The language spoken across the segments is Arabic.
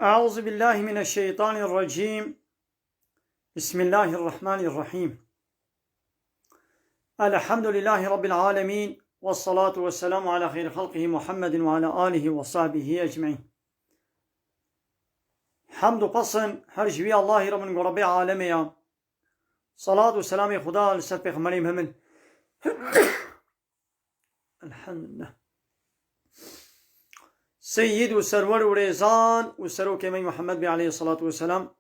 أعوذ بالله من الشيطان الرجيم. بسم الله الرحمن الرحيم. الحمد لله رب العالمين، والصلاة والسلام على خير خلقه محمد وعلى آله وصحبه أجمعين. حمد و پسند هر جوی الله را من رب عالمیا. صلاة و سلام خدا لسر پیغمبر محمد الحمد لله سيد وسرور وريزان وسرو كمي محمد بي عليه الصلاة والسلام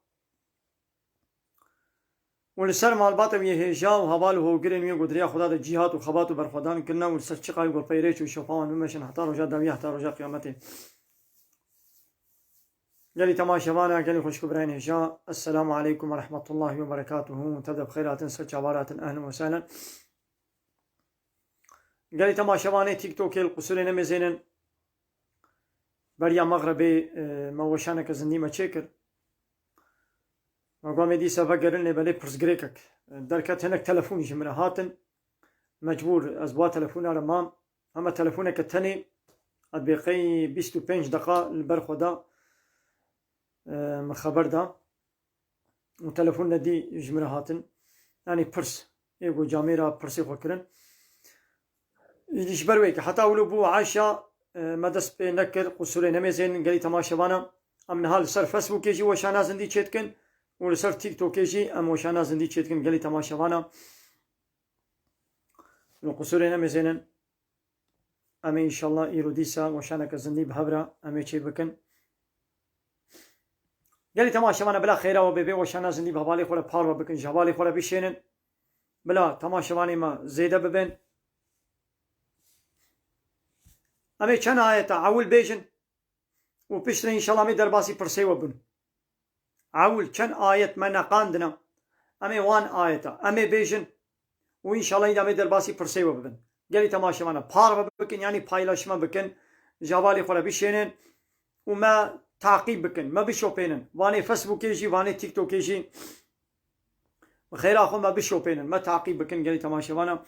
ولسر مالبات بي هجا وهبال وهوگرين وي قدريا خدا دا جهات وخبات وبرخدان كنا ولسر چقاي وپيريچ وشفاوان ومشن حتى رجا دنيا حتى رجا قيامته. قالي تماشوانا قالي خوش كبرين هجا. السلام عليكم ورحمة الله وبركاته. تبدأ بخيرات سرچ عبارات أهلا وسهلا. قالي تماشوانا تيك توك القصور نمزينن بریا مغربی موشانه که زندی ما چکر مقام دی سفا گرن لبلی پرسگریکک درکت هنک تلفونی جمره هاتن مجبور از با تلفون رمام اما تلفونه که تنی ادبیقی 25 دقیقه لبر خدا مخبر دا و تلفون ندی جمره هاتن یعنی پرس ایگو جامعه پرسی خو کرن ایدیش بروی که حتی اولو بو عاشا مدرس به نکر قصور نمیزین. قالی تماشوانا امن حال سر فیسبوک جی وشانا زندی چتکن و سر تیک توک جی ام وشانا زندی چتکن. قالی تماشوانا قصور نمیزینن ام ان شاء الله ایرودیسا وشانا که زندی بهبرا ام چی بکن. قالی تماشوانا بلا خیره و ببی وشانا زندی بهبالی خوره پار و بکن جوابالی خوره بشینن بلا تماشوانی ما زیده ببین. امی چند آیت عول بیجن و پیشتر انشالله می درباسی پرسی و بن. عول چند آیت من نقاندنا امی وان آیتا امی بیجن و انشالله ایدا می درباسی پرسی و بن. گلی تماشوانا پار بکن یعنی پایلاشما بکن جوالی خوره بشینن و ما تعقیب بکن ما بشوپینن وانی فیسبوکی جی وانی تیک توکی جی خیر آخو ما بشوپینن ما تعقیب بکن. گلی تماشوانا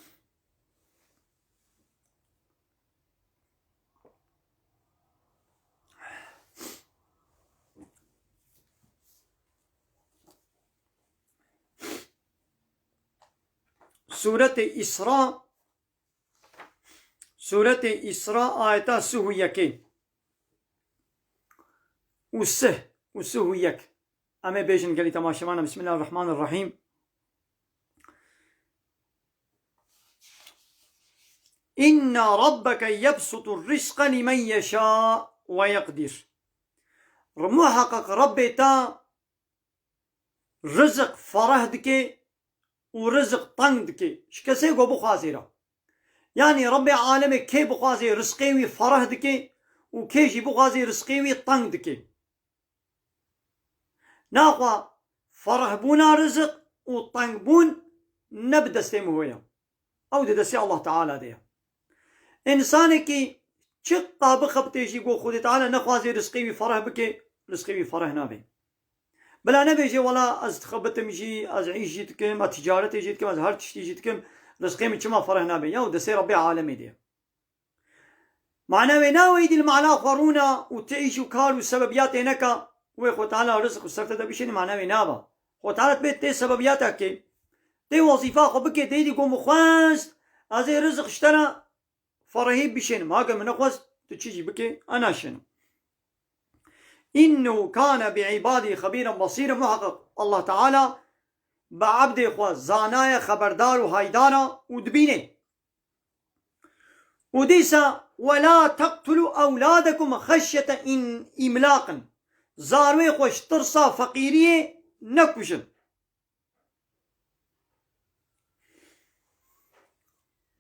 سورة إسراء آيتا سهو يكي وسهو يك أمي بيجن قالي تماشوانا. بسم الله الرحمن الرحيم. إن ربك يبسط الرزق لمن يشاء ويقدر. محقق ربي تا رزق فرهدك ورزق طندك شكسي قو بخازيرا يعني ربي عالمي كي بخازي رزقيوي فرهدك وكيجي بخازي رزقيوي طندك ناقوا فرهبونا رزق وطنبون نبدا استيمويا او دسي الله تعالى ديا انسانك شقا بخبتيجي قو خودي تعالى نخوازي رزقيوي فرح بك رزقيوي فرح نابي بلا نبيجي ولا از تخبتم جي از عيش جيتكم از تجارتي جيتكم از هر تشتي جيتكم رزقيمي چما فرح نابي يا دسي ربي عالمي دي معناوي ناوي دي المعنى قرونا وتعيشوا كارو سببيات هناك ويخو تعالى رزق وسرت ده بشيني معناوي نابا خو تعالى بيت تي سببياتك تي وظيفة خو بكي تي دي قوم خواست از رزق اشترى فرهيب بشين ما قال من أخوز تشيجي بكي أنا شنو إنه كان بعبادي خبيرا بصيرا. محقق الله تعالى بعبد خواز زانايا خبردار وهايدانا ودبينه وديسا ولا تقتلوا أولادكم خشية إن إملاقا زاروي خوش ترسا فقيرية نكوشن.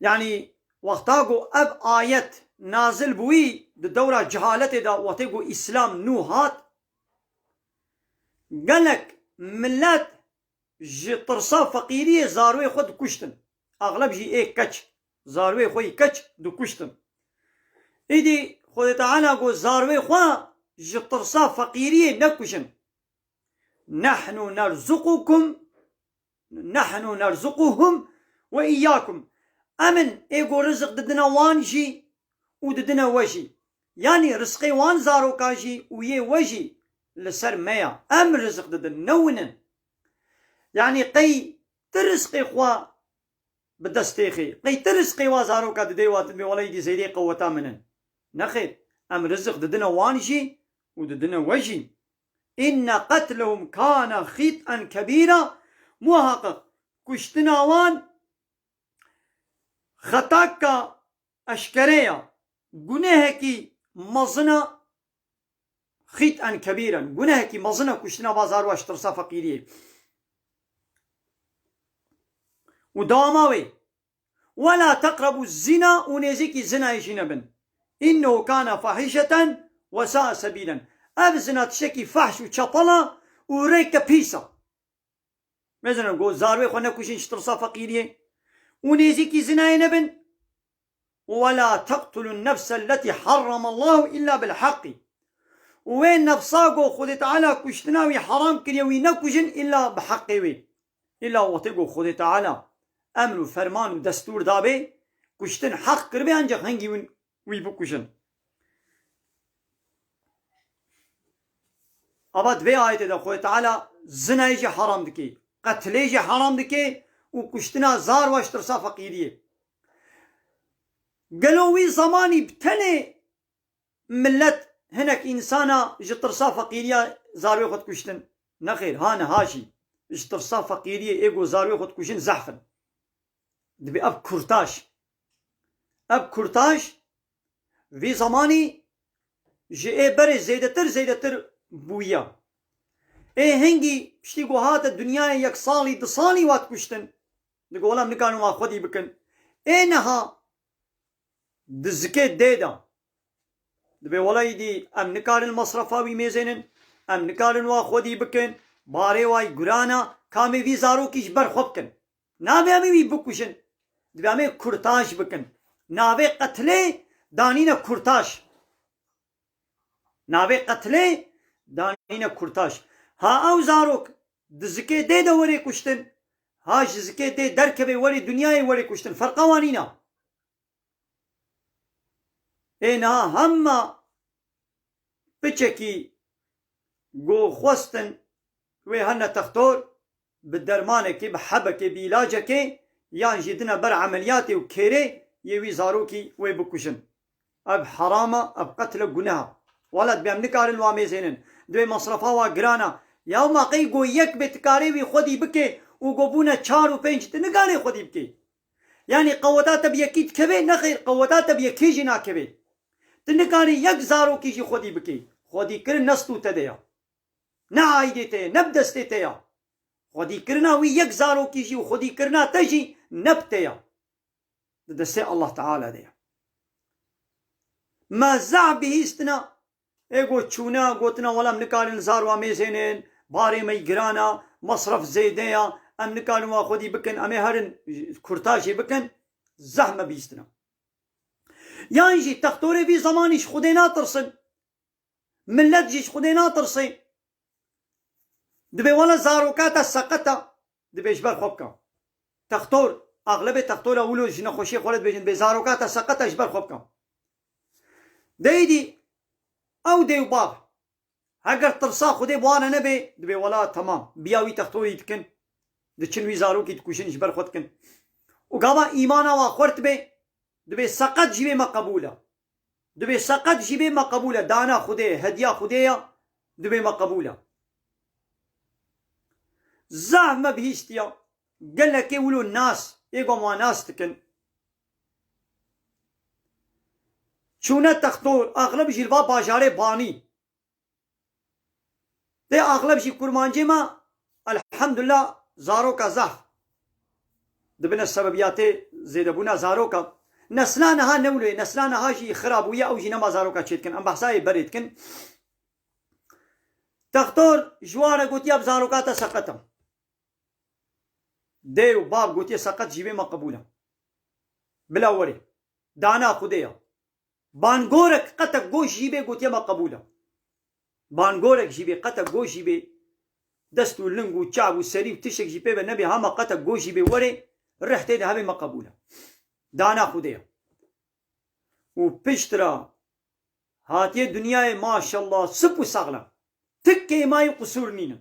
يعني وقتاقو اب آيات نازل بوي دورة جهالته دا وقتاقو اسلام نو هات قالك ملات جي ترسا فقيرية زاروي خود كشتن اغلب جي ايه كچ زاروي خوي كچ دو كشتن ايدي خود تعالى قو زاروي خوا جي ترسا فقيرية نكوشن نحن نرزقهم وإياكم. امن ايگو رزق ددنا وان جي وددنا وجي يعني رزقي وان زارو كاجي ويه وجي لسر ميا ام رزق ددن نونن يعني قي ترزقي خوا بدستيخي قي ترزقي وازاروكا ددي واتدبي وليدي زيدي قوتا منن نخير ام رزق ددنا وانجي وددنا وجي إن قتلهم كان خطأ كبيرا محقق كشتنا وان خطاك أشكريا گناهكي مزنا خطأ كبيرا گناهكي مزنا كشتنا بازار واشترسا فقيري وداماوي ولا تقربوا الزنا ونزيكي الزنا يجنبن إنه كان فاحشة وساء سبيلا أبزنا تشكي فحش وشطلة وريكا بيسا مثلا نقول زاروي خوانا كوشين شترسا فقيرية ونزيكي زنا ينبن ولا تقتلوا النفس التي حرم الله إلا بالحق وين نفساقو خذ تعالى كشتناوي حرام كريوي نكوشن إلا بحقي إلا وطيقو خذ تعالى أمر فرمان ودستور دابي كشتن حق كربي أنجا هنجي ويبكوشن أبد في آية دا خوي تعالى زنايجي حرام دكي قتليجي حرام دكي وكشتنا زار واشترسا فقيرية قالوي زماني بتني ملت هناك إنسانا جترسا فقيرية زاروي خد كشتن نخير هانا هاشي جترسا فقيرية إيقو زاروي خد كشتن زحفن دبي أب كورتاش في زماني جي بري زيدتر بويا هنگي پشتی گو هات الدنيا يك صالي دصالي وات كشتن دقو ولا منكانو ما خودي بكن نها دزكي ديدا دبي ولا يدي ام نكار المصرفاوي ميزينن ام نكارن وا خودي بكن باري واي گرانا كامي في زارو كيش بر خوبكن نابي امي بي بكوشن دبي امي كورتاش بكن نابي قتلي دانينا كورتاش نابي قتلي دانينا كورتاش ها او زاروك دزكي دي دا وري كشتن هاش زكي دي دركبي وري دنياي وري كشتن فرقوانينا اينا هما بچكي گو خوستن وي هنا تختور بالدرمانكي بحبكي بيلاجكي يان جدنا بر عملياتي وكيري يوي زاروكي وي بكشن اب حرامة اب قتل گناها ولد بيمنكار الوامي زينن دوی مصرفاوا گرانا یا ما قی گو یک بتکاری وی خودی بکه و گوبونا 4 و 5 تنگاری خودی بکه یعنی قوتات بیکیت کبه نخیر قوتات بیکی جنا کبه تنگاری یک زارو کیجی خودی بکه خودی کر نستو تدیا نه عایده ته نبدسته تیا خودی کرنا وی یک زارو کیجی و خودی کرنا تجی نبتیا دسته الله تعالی دیا ما زعبه استنا ايقو تشونا قوتنا ولا منكارن زاروا ميزينين باري مي گرانا مصرف زيديا ام نكارن واخدي بكن امي هرن كورتاجي بكن زحمة بيستنا يانجي تختوري في زمانيش خدينا ترسن ملت جيش خدينا ترسن دبي ولا زاروكاتا سقطا دبي جبر خوبكا تختور اغلبية تختور اولو جنا خوشي خولد بيجن بزاروكاتا سقطا جبر خوبكا ديدي او ديو باب اگر ترسا خودي بوانا نبي دبي ولا تمام بياوي تختوري يتكن دچن وزارو كي تكوشن جبر خودكن وقابا ايمانا واخورت بي دبي سقط جيبي ما قبوله دبي سقط جيبي ما قبوله دانا خودي هدية خودية دبي ما قبوله زعم ما بهيشتيا قال لك يقولوا الناس يقوم ما ناس تكن چونه تختور اغلب جلبا باجاره باني ده اغلب جي كرمانجي ما الحمد لله زاروكا زحف دبنا السببيات زيدبونا زاروكا نسلانها نولي نسلانها جي خراب ويا او جي نما زاروكا تشيتكن ام بحساي بريتكن تختور جوارا قوتيا بزاروكا تسقطم ديو باب قوتيا سقط جيبي ما قبوله بلا وري دانا خديا بانگورك قطع گوش جيبه قوتيا ما قبوله بانگورك جيبه قطع گوش جيبه دستو لنگو چاو سري وتشك جيبه بنبي هما قطع گوش جيبه وري رحتي ده ما قبوله دانا خديا و پشترا هاتيه دنيا ما شاء الله سبو سغلا تك كيماي قصور نينا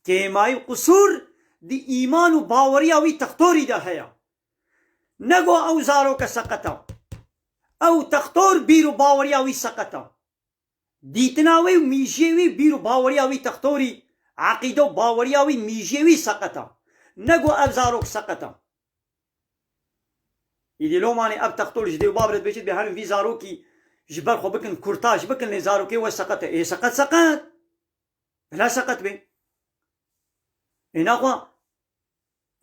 كيماي قصور دي إيمان وباوريا وي تختوري ده هيا نگو او زاروك سقطا او تختور بيرو باوريا وي سقطا ديتناوي وميجيوي بيرو باوريا وي تختوري عقيدة باوريا وي ميجيوي سقطا نگو اب زاروك سقطا يدي لو ماني اب تختور جدي وبابرد بيجد بهارم في زاروكي جبر خو بكن كورتاج بكن لي زاروكي وسقط ايه سقط لا سقط بي هنا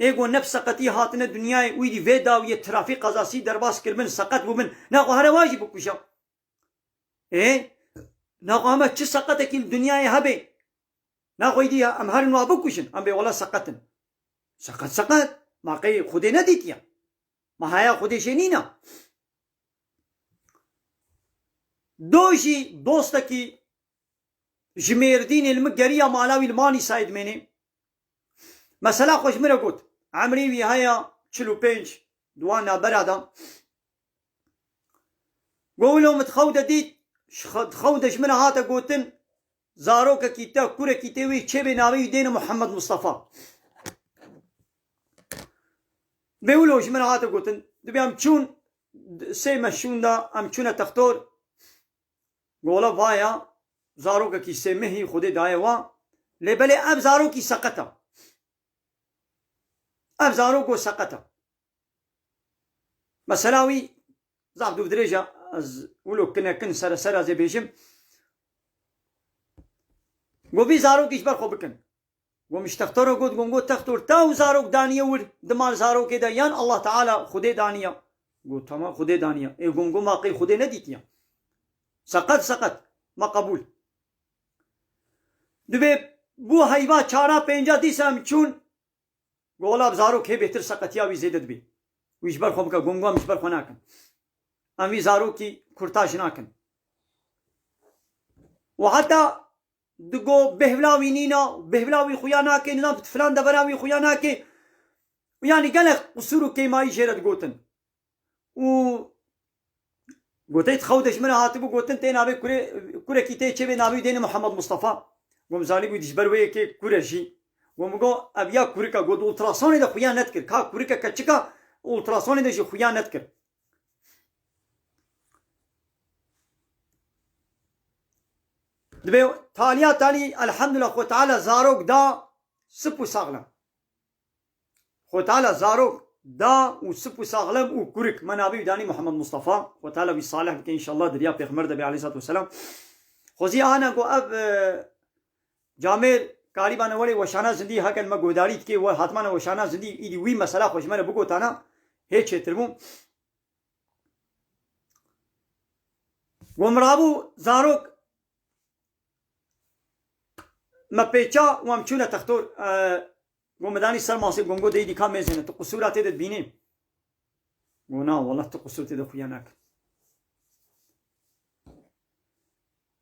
ايگو نفس سقطي هاتنا دنياي ويدي فيدا ويا ترافيق قزاسي درباس كرمن سقط بمن ناقو هذا واجب بكوشا ايه ناقو ما تش سقطك الدنياي هبي ناقو يدي ام هارن وابكوشن ام بي ولا سقطن سقط ما قي خدي نديتيا ما هيا خدي شنينا دوشي دوستكي جميردين المقرية مالاوي الماني سايد مني مثلا خوش مرا قلت عمري وي هيا تشلو بينج دوانا برادا قولوا متخودة ديت خودة جمنا هاتا قوتن زاروكا كيتا كورا كيتاوي تشبي ناوي دين محمد مصطفى بيقولوا جمنا هاتا قوتن دبي ام تشون سيما شون دا ام تشونا تختور قولا فايا زاروكا كي سيمهي خودي دايا وا لبالي اب زاروكي سقطا اب زاروكو سقطا مسلاوي زعب دو بدريجة ولو كن سر زي بيجم قو في زاروك يشبر خو بكن قو مش تختارو قو تختار تاو زاروك دانية ور دمال زاروك دا يان الله تعالى خدي دانية قو تمام خدي دانية اي قو ما قي خدي نديتيا سقط ما قبول دبي بو هيوا چارا پنجا ديسام چون قولا بزاروك هي بهتر سقطيا وي زيدت بي ويشبر خو بكا قو مش بر خو ناكن امي زاروكي كورتاج ناكن وحتى دقو بهلاوي نينا بهلاوي خياناكي نظام فلان دبراوي خياناكي يعني قالك قصورو كيما يجرد قوتن و قوتيت خودش من هاتبو قوتن تين ابي كوري كيتي تشبي نابي دين محمد مصطفى ومزالي بو ديشبروي كي كورجي ومغو ابيا كوريكا قود التراسوني دا خيانت كر كا كوريكا كچكا التراسوني دا خيانت كر دبي تالي الحمد لله خو تعالى زاروك دا سبو ساغلم خو تعالى زاروك دا وسبو ساغلم وكورك منابي داني محمد مصطفى خو تعالى بصالح بك ان شاء الله دريا پیغمبر دبي عليه الصلاه والسلام خوزي انا کو اب جامر قریبا ولی وشانا زندی هکن ما گوداریت که و حتما وشانا زندی ایدی وی مسئله خوش منه بگو تانا هیچ تربوم ومرابو زاروك ما بيتشا وامچونه تختور ومداني سلماسي گونگو ديدي كام مزنه تو قصورات تد بيني ونا والله تو قصور تد خويانك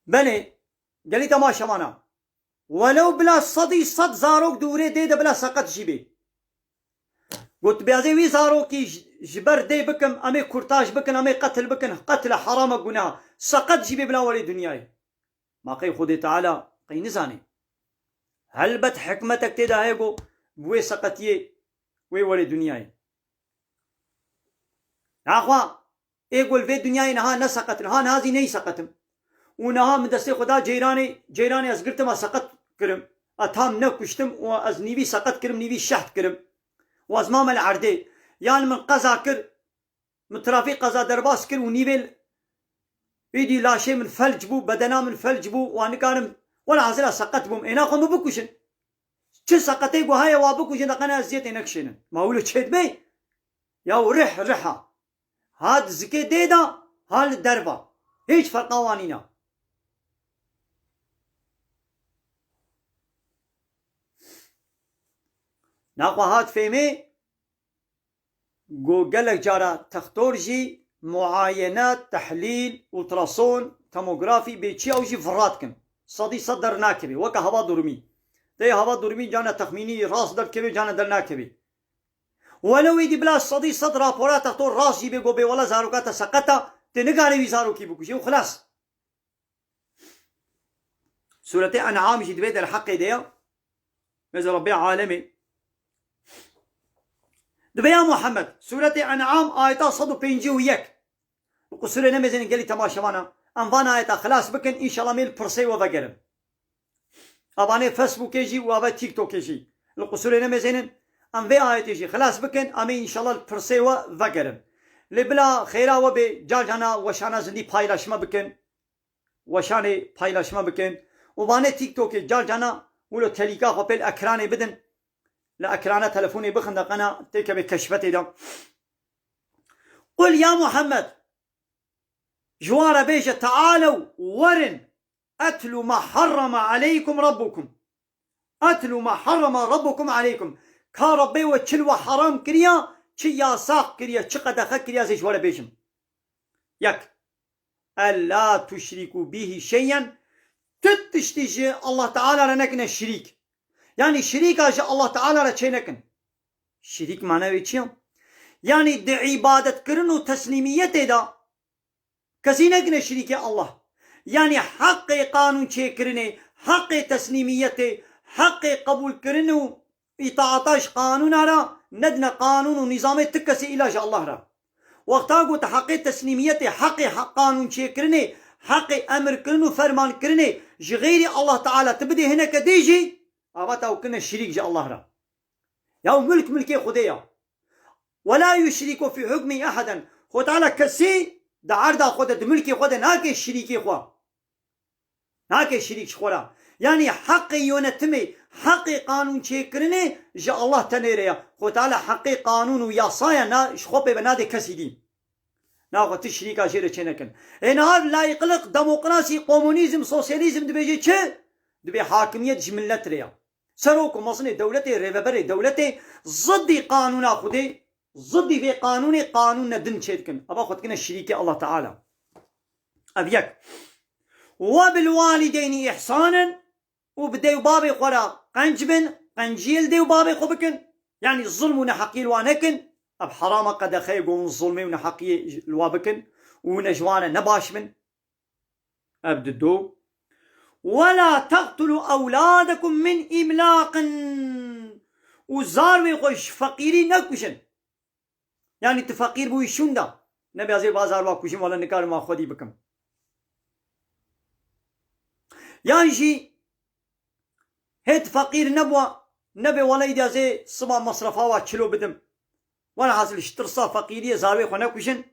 بني قالي تماشا معنا ولو بلا صدي صد زاروك دوري ديده بلا سقط جيبي قلت بيازي وي زاروكي جبر دي بكم امي كورتاج بكن امي قتل بكن قتل حرام قناها سقط جيبي بلا ولي دنياي ما قي خدي تعالى قي نزاني هل بت حكمتك تدا هيغو بوي سقطيه وي ولي دنياي اخوا يقول في دنياي نها نسقط نها نازي ني سقطم ونها مدسي خدا جيراني ازغرت ما سقط كرم اتام نكشتم واز نيبي سقط كرم نيبي شحت كرم وازمام العردي يعني من قزا كر من ترافيق قزا درباس كر ونيبل ايدي لا شيء من فلج بو بدنا من فلج بو وانا كان ولا عزلا سقط بوم انا خو بكوشن چه سقطي بو هاي وابكوشن قنا زيت انكشن ما هو تشد بي يا رحا هاد زكي ديدا هال دربا هيج فرق قوانينا ناقوا هاد فيمي جوجلك جارا تختورجي معاينات تحليل ultrason توموغرافي بيتشي او جي فراتكن صدي صدر ناكبي وكا هوا درمي تي هوا درمي جانا تخميني راس در كبي جانا در ناكبي ولو يدي بلا صدي صدر رابورات تختور راس جيبي قوبي ولا زاروكاتا سقطا تنقاري وي زاروكي بكوشي وخلاص سورة أنعام جي دبيت الحق ديا ماذا ربي عالمي دبيا محمد سورة أنعام آية صدو بينجي يك وقصوري نمزين قالي تماشا وانا أنفان آية خلاص بكن إن شاء الله ميل برسي وفقرم أباني فيسبوك يجي وأبا تيك توك يجي القصوري نمزين أنفي آية يجي خلاص بكن أمي إن شاء الله برسي وفقرم لبلا خيرا وبي جالجانا وشانا زندي پایلاشما بکن وشاني پایلاشما بکن وباني تيك توك جالجانا ولو تليكا خبل اكراني بدن لا اكرانه تلفوني بخند قنا تيك بكشفتي دا قل يا محمد جوار بيجة تعالوا ورن اتلوا ما حرم عليكم ربكم اتلوا ما حرم ربكم عليكم كاربي وچلوا حرام كريا چي ياساق كريا چي قدخ كريا زي جوار بيجم يك ألا تشركوا به شيئا تتشتيجي الله تعالى لنكن الشريك يعني شريك اجا الله تعالى لچينكن شريك معنى چيا يعني دي عبادت كرن و تسليميت دا كسي نكن شريك الله يعني حق قانون چه كرنه حق تسليميت حق قبول كرن و اطاعتاش قانون را ندنا قانون و نظام تكسي إلاج الله را وقتا قلت حق تسليميت حق قانون چه كرنه حق امر كرنه فرمان كرنه غير الله تعالى تبدي هنا كديجي اباتا وكنا الشريك جاء الله را يا ملك ملكي خديا ولا يشرك في حكم احدا خد تعالى كسي دا عرضا خد ملكي خد ناكي الشريكي خوا ناكي الشريك خورا يعني حق يونتمي حق قانون چه كرنه جاء الله تنيريا خد تعالى حق قانون ويا صايا نا شخوبه بنادي كسي دي ناخذ تشريكا جيره چنكن انهار لا يقلق ديمقراطي كومونيزم سوسياليزم دبيجي چه دبي حاكميت جملت ريا سروك مصني دولتي ريبري دولتي ضد قانون خدي ضد في قانون ندن چيتكن ابا خد كنا شريك الله تعالى ابيك وبالوالدين احسانا وبديو بابي قرا قنجبن قنجيل ديو بابي خبكن يعني الظلم ونحقيل وانكن اب حرام قد خيقون الظلمي ونحقي الوابكن ونجوانا نباش من ابددو ولا تقتلوا اولادكم من املاق وزار ويخش فقيري نكوشن يعني تفقير بوي شوندا نبي ازي بازار واكوشن ولا نكار ما خودي بكم يعني شي هيت فقير نبي ولا يدي زي صبا مصرفها واتشلو بدم وانا حاصل اشترصا فقيرية زاروي خو نكوشن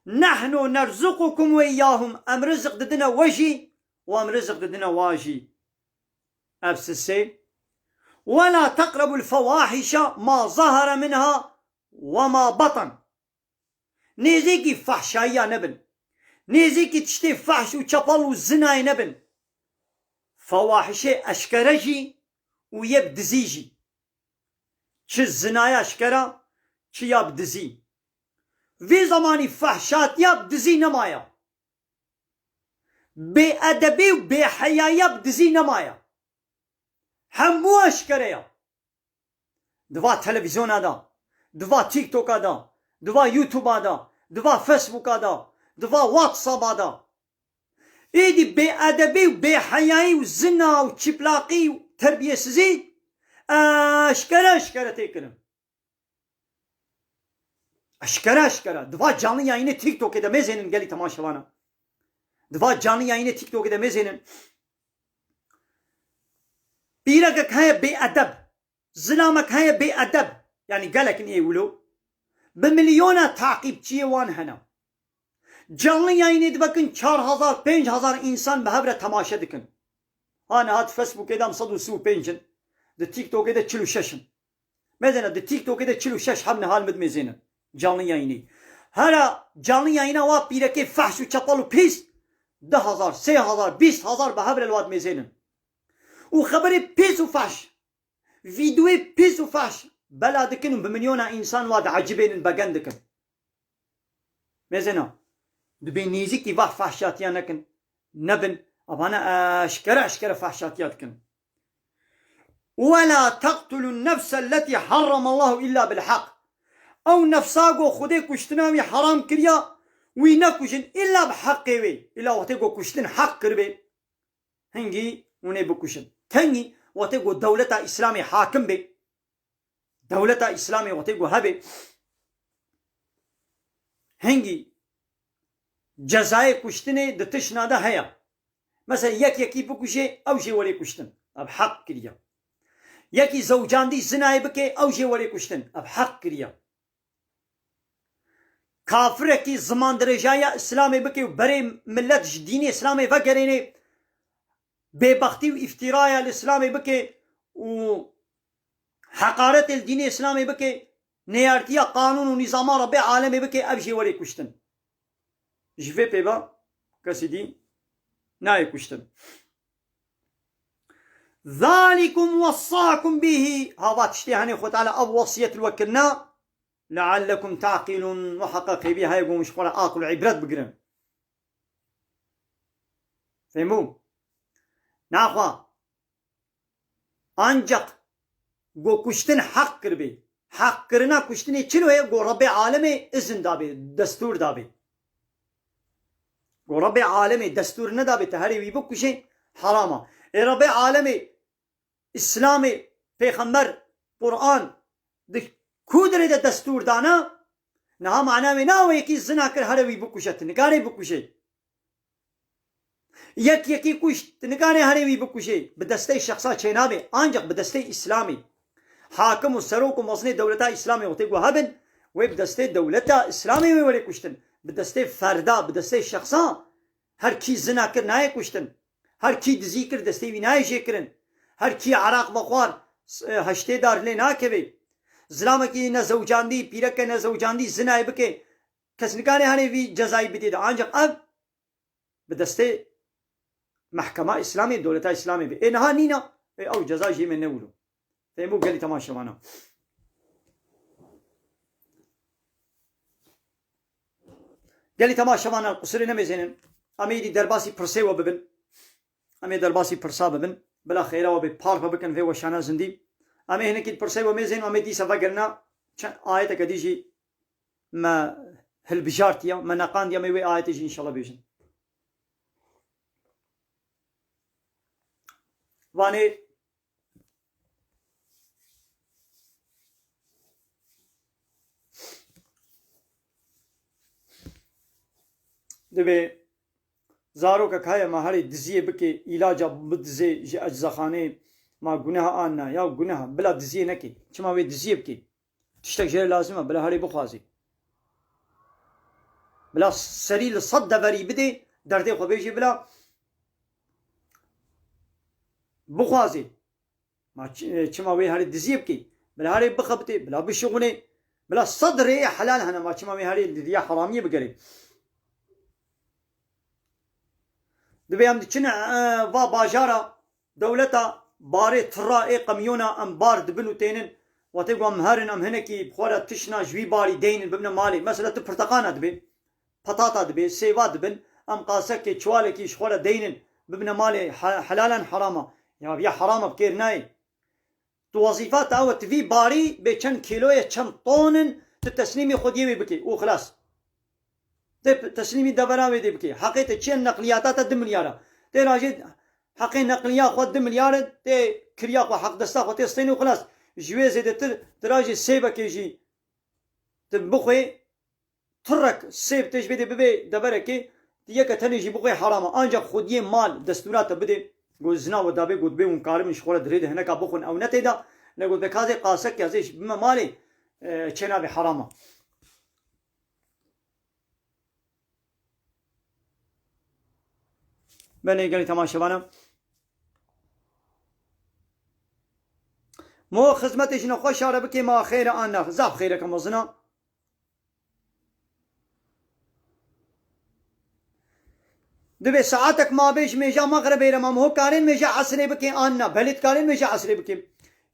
نحن نرزقكم وإياهم ام رزق ددنا وجي وام رزق ددنا واجي ابسسي ولا تقربوا الفواحش ما ظهر منها وما بطن نيزيكي فحشايا نبن نيزيكي تشتي فحش وشبل وزناي نبن فواحش اشكرجي ويبدزيجي چه الزنايا اشكرا چه يبدزي في زماني فحشات يبدزي نمايا بأدبي وبحياة يبدزي نمايا همو اشكريا دوا تلفزيون هذا دوا تيك توك هذا دوا يوتيوب هذا دوا فيسبوك هذا دوا واتساب هذا ايدي بأدبي وبحياة وزنا وشبلاقي وتربية سزي اشكرا تيكرم اشكرا دوا canlı yayını TikTok'da mezenin geli tamaşalana دوا canlı yayını TikTok'da mezenin بيرك هاي بأدب زلامك هاي بأدب يعني قالك إن يقولوا بمليونة تعقيب تيوان هنا canlı yayını bakın 4000 5000 insan بهبرة تماشا دكن أنا هاد فيسبوك إدام صدو سو بينجن ده تيك توك إدا تشلو ششن مثلا ده تيك توك إدا تشلو شش حبنا هال مد مزينة canlı yayını هلا canlı yayına var bireke fahş و çapal و pis 10,000 3000 20,000 بهبرة الواد مزينن وخبري pis و fahş فيديو pis و fahş بلا دكن بمليون insan واد عجبين بقن دكن مثلا دبي نيزك كي فح فحشات يانكن نبن أبانا أشكر فحشات ياتكن ولا تقتلوا النفس التي حرم الله إلا بالحق أو نفساقو خدي كشتناوي حرام كريا وينكوشن إلا بحق وي إلا وقتكو كشتن حق كربي هنجي وني بكوشن تنجي وتقو دولة إسلامي حاكم بي دولة إسلامي وتقو هبي هنجي جزاي كشتني دتشنا ده هيا مثلا يكي بكوشي أو جي ولي كشتن بحق كريا يكي زوجان دي زناي بكي أو جي ولي كشتن بحق كريا كافركي زمان درجايا إسلامي بكي وبري ملت ديني إسلامي فقريني ببختي وافترايا الإسلامي بكي وحقارة الدين الإسلامي بكي نيارتيا قانون ونظام ربي عالمي بكي أبجي ولي كشتن جفي بيبا كسيدي ناي كشتن ذلكم وصاكم به هذا تشتيهاني خد على أب وصية الوكرنا لعلكم تعقلون وحقق بها يقوم شخولا آكل عبرات بقرن فهموا ناخوا أنجق گو کشتن حق کربی حق کرنا کشتنی چلو ہے گو رب عالمی اذن دابی دستور دابی گو رب عالمی دستور ندابی تهری وی بکشی حراما ای رب عالمی اسلامی پیغمبر قرآن کودره ده دستور دانا نه معنی نه یکی زنا کر هر وی بکشت نگاری بکشی یکی کشت نگاری هر وی بکشی به دسته شخصا چینابی آنجق به دسته اسلامی حاكم وسروك ومصني دولتا إسلامي وتيجوا هبن وبدستي دولتا إسلامي ويولي كشتن بدستي فردا بدستي شخصا هر كي زنا كر ناي كشتن هر كي دزي كر دستي ويناي جيكرن هر كي عراق بخوار هشتي دار لنا كبي زلامكي نزوجاندي بيرك نزوجاندي زنا بكي كسنكاني هاني في جزاي بديد عنجق أب بدستي محكمة إسلامي دولتا إسلامي بي إنها نينا أو جزاي جي من نولو فهمو قالي تماشا معنا قالي تماشا معنا القصري نميزين أميدي درباسي برسيوة ببن أمي درباسي برسا ببن بلا خيرا وبي بارك ببكن في وشانا زندي أمي هنا كيد برسيوة ميزين وأمي دي سفا قلنا آية كديجي ما هالبجارتيا ما نقان دي أمي وي آية تيجي إن شاء الله بيجن واني دبي زارو كايا ما هاري دزيه بكي علاجا بدزي جي اجزاخانه ما گناه آنا يا گناه بلا دزيه نكي چما وي دزيه بكي تشتك جير لازمه بلا هاري بخوازي بلا سري لصد بري بدي دردي خو بيجي بلا بخوازي ما چما وي هاري دزيه بكي بلا هاري بخبتي بلا بشغني بلا صدري حلال هنا ما چما وي هاري ديا حراميه بقري دبيام دچنا وا باجارا دولتا باري ترا قميونا ام بار دبنو تينن وتيقوا مهرن ام هنكي بخورا تشنا جوي باري دين ببن مالي مثلا برتقانه دبي بطاطا دبي سيوا دبن ام قاسك تشوالكي شخورا دين ببن مالي حلالا حراما يا حرام بكير ناي تو وظيفات او تفي باري بچن كيلو چن طونن تسليمي خديوي بكي وخلاص تسليمي دبراوي دي بكي حقيقة تشين نقلياتات 2 مليار تي راجي حقي نقليات خو 2 مليار تي كريا خو حق دستا خو تستيني وخلاص جوي زيد تراجي سيبا كيجي تبخوي ترك سيب تجبي دي ببي دبركي ديك تنجي بخوي حرام انجا خودي مال دستورات بدي قول زنا ودابي قد بي ونكارم شخوره دريد هناك بخون او نتيدا نقول بكازي قاسك يا زيش بما مالي چنا بحرامه بني قالي تماشا بانا مو خدمتش نخوش بكي ما خير انا زاب خيرك مزنا دبي ساعتك ما بيش ميجا مغرب ما هو كارين ميجا عصري بكي انا بلد كارين ميجا عصري بكي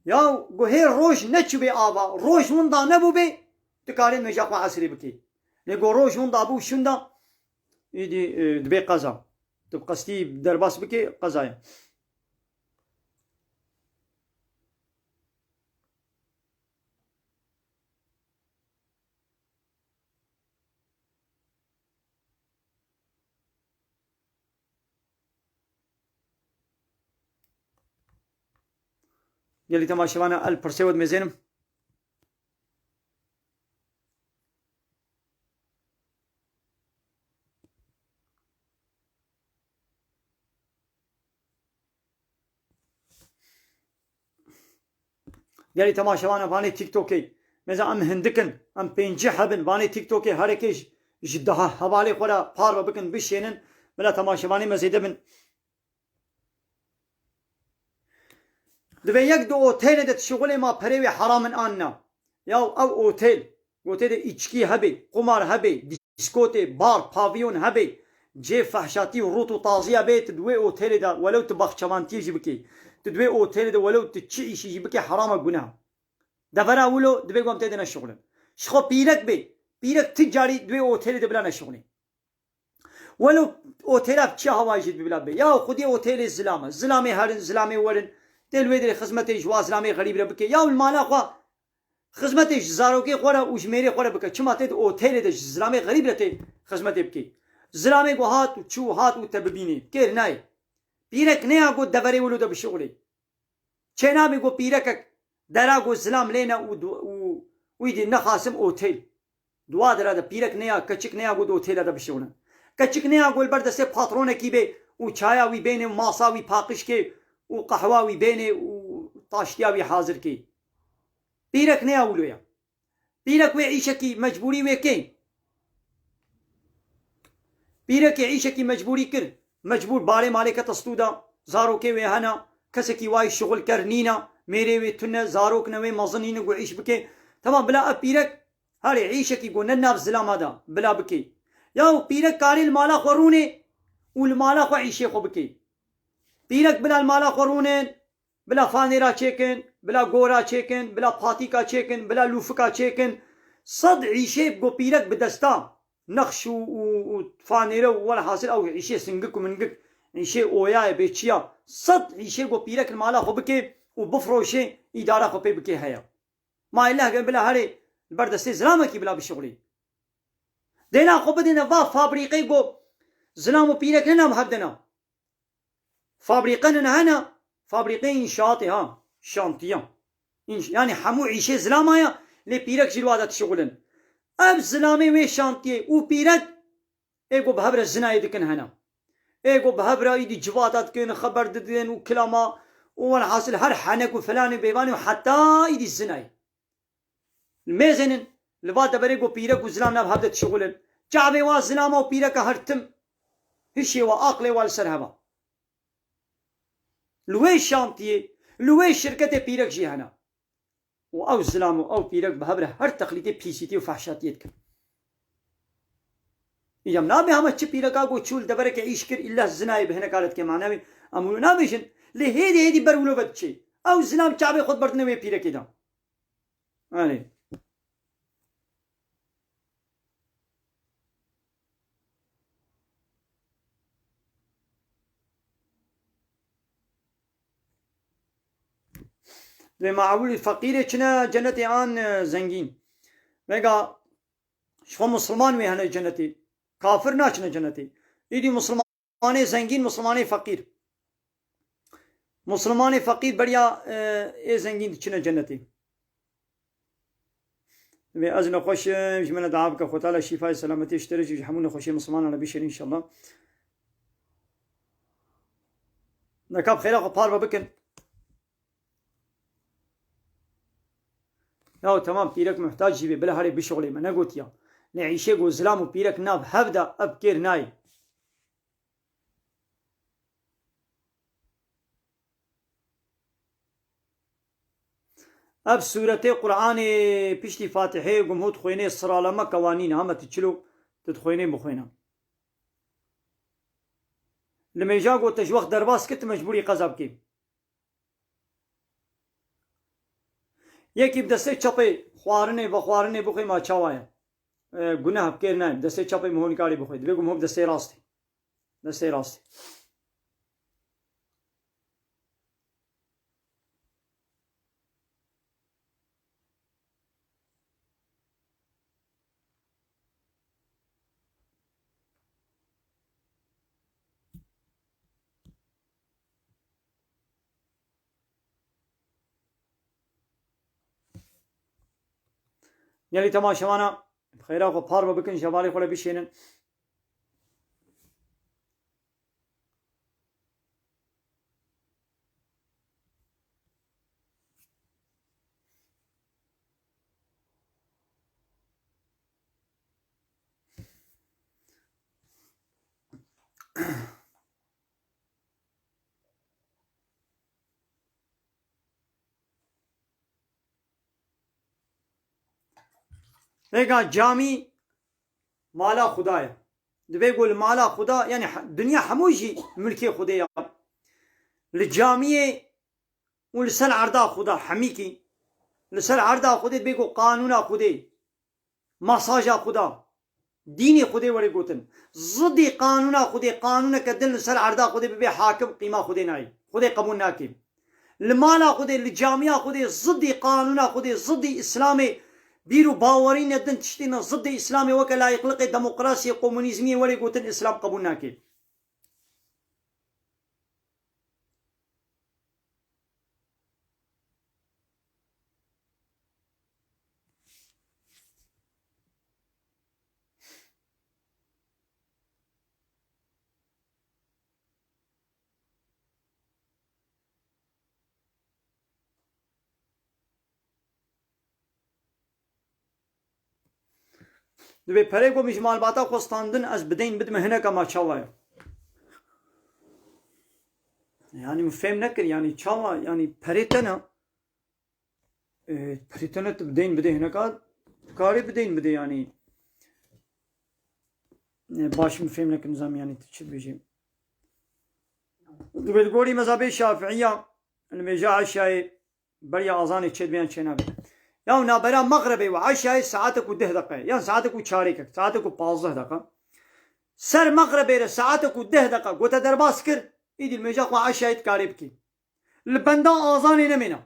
يا هي روش نتشبي ابا روش وندا نبو بي تكارين ميجا عصري بكي نقول روش وندا ابو شندا يدي دبي قزا تبقى ستيب درباس بكي قزايا يلي تماشوانا البرسيود مزينم يلي تماشوانا باني تيك توكي مزا ام هندكن ام بينجي حبن باني تيك توكي هاركيش جدها حوالي خورا بارو بكن بشينن بلا تماشواني مزيد بن دبي يقدو اوتيل دت شغلي ما بريوي حرام آننا ياو او اوتيل اوتيل اچكي هبي قمار هبي ديسكوتي بار بافيون هبي جي فحشاتي وروتو طازية بيت دوي اوتيل دا ولو تبخشوانتي جيبكي تدوي اوتيل دا ولو تتشيشي جيبكي حرام قناها دفرا ولو دبي قوم تدنا الشغل شخو بيرك بيرك تجاري دوي اوتيل دا بلانا شغلي ولو اوتيل بچه هواي جد بلا بي يا خودي اوتيل الزلامه هرن زلامه ورن دلوي در خدمتي جواز زلامه غريب ربكي يا المالا خو خدمتي زاروكي خورا وجميري خورا بك چما تد اوتيل د زلامه غريب رته خدمتي بكي زلامه گو هات وچو هات وتببيني كير ناي بيرك نيا گو دبري ولو د بشغلي چنا مي گو بيرك درا گو زلام لينا و ويدي نخاسم اوتيل دوا درا د بيرك نيا كچك نيا گو اوتيل د بشغلن كچك نيا گو البرد سي باترون كي بي وچايا وي بينه ماساوي پاقش كي وقهواوي بينه وطاشتياوي حاضر كي بيرك نيا ولويا بيرك ويعيشكي مجبوري ويكين بيرك يعيشكي مجبوري كر مجبور بالي مالك تصدودا زاروكي ويهنا كسكي واي شغل كرنينا ميري ويتنا زاروك نوي مظنين وعيش بكي تمام بلا بيرك هاري عيشكي قو نناب زلام هذا بلا بكي ياو بيرك كاري المالا خوروني والمالا خو عيشي خو بكي بيرك بلا المالا خورونين بلا فانيرا تشيكن بلا غورا تشيكن بلا باتيكا تشيكن بلا لوفكا تشيكن صد عيشي بقو بيرك بدستا نقش وفانيرا ولا حاصل او عيشي سنقك ومنقك عيشي اويا بيتشيا صد عيشي بقو بيرك المالا خو بكي وبفروشي اداره خو بكي هيا ما اله بلا هاري البرد سي زلامكي بلا بشغلي دينا خو بدنا فا فابريقي قو زلامو بيرك لنا مهبدنا فابريقنا هنا فابريقين انشاطي ها شانتيان يعني حمو عيشي زلامايا لي بيرك جلوادات شغلن اب زلامي وي شانتي و بيرك ايقو بهبر الزنا يدكن هنا ايقو بهبر يدي جواتات كن خبر ددين وكلاما وانا حاصل هر حنك وفلان بيباني وحتى يدي الزنا الميزن لبات بريقو بيرك وزلامنا بهبدت شغلن جعبي وازلاما وبيرك هرتم هشي واقلي والسرهبا لوي شانتيه لوي شركة بيرك جي هنا او زلام او بيرك بهبره هر تقليدي بيسيتي وفحشاتيتك يجم نابي هما تش بيركا گو چول دبرك عيش كر الا الزناي بهنا قالت كي معناوي امو نابيشن لهيدي برولو بدشي او زلام چابي خود برتنوي بيرك دا علي معقول الفقير چنا جنتي آن زنگين ميگا شو مسلمان وي هنا جنتي كافر ناچنا جنتي ايدي مسلماني زنگين مسلماني فقير مسلماني فقير بڑيا اي زنگين چنا جنتي وي ازنا خوش جمنا دعابك خو تعالى شفاء سلامتي اشترج يحمون خوشي مسلمان على بشر ان شاء الله نكاب خير اخو بار بكن لا تمام بيرك محتاج جيبي بلا هاري بشغلي ما نقول يا نعيشه جو زلام وبيرك ناب هبدا ابكير ناي اب سورة قرآن بيشتي فاتحة قمهود خويني الصرالمة قوانين هما تتشلو تدخويني بخوينا لما يجاقو تجوخ درباس كنت مجبوري قذاب كي یکی دسته چپی خوارنه بخوی ما چاوایا گناه بکر نایم دسته چپی مهون کاری بخوی بگم هم دسته راستی يلي تماشوانا بخير أخو باربا بكن شوالي خولا بشينن ريقا جامي مالا خدايا دبي يقول مالا خدا يعني دنيا حموجي ملكي خدايا الجامية ولسال عرضا خدا حميكي لسال عرضا خدا بيقول قانونا خدا مساجا خدا ديني خدا وري قوتن ضدي قانونا خدا قانونا كدن لسال عرضا خدا بيبي حاكم قيمة خدا ناي خدا قبول ناكي المالا خدا الجامية خدا ضدي قانونا خدا ضدي إسلامي بيرو باورين يدن تشتينا ضد إسلامي وكلا يقلق ديمقراطية كومونيزمية وري قوتن إسلام قبول ناكي دبي بريقو مش مال باتا قسطندن از بدين بدم هنا كما تشالله يعني مفهم نكر يعني تشالله يعني بريتنا بريتنا تبدين بدي هنا كاري بدين بدي يعني باش مفهم نكر نظام يعني تشد بيجي دبي تقولي مذهب الشافعية المجاعة الشاي بريا أذان تشد بيان شنابه يا نابرا مغربي وعشاء ساعتك و10 دقيقة يا ساعتك و4 ساعتك و15 دقيقة سر مغربي ساعتك و10 دقيقة قوتا درباس كر ايدي المجاق وعشاء تكاري بكي البندا آذاني نمينا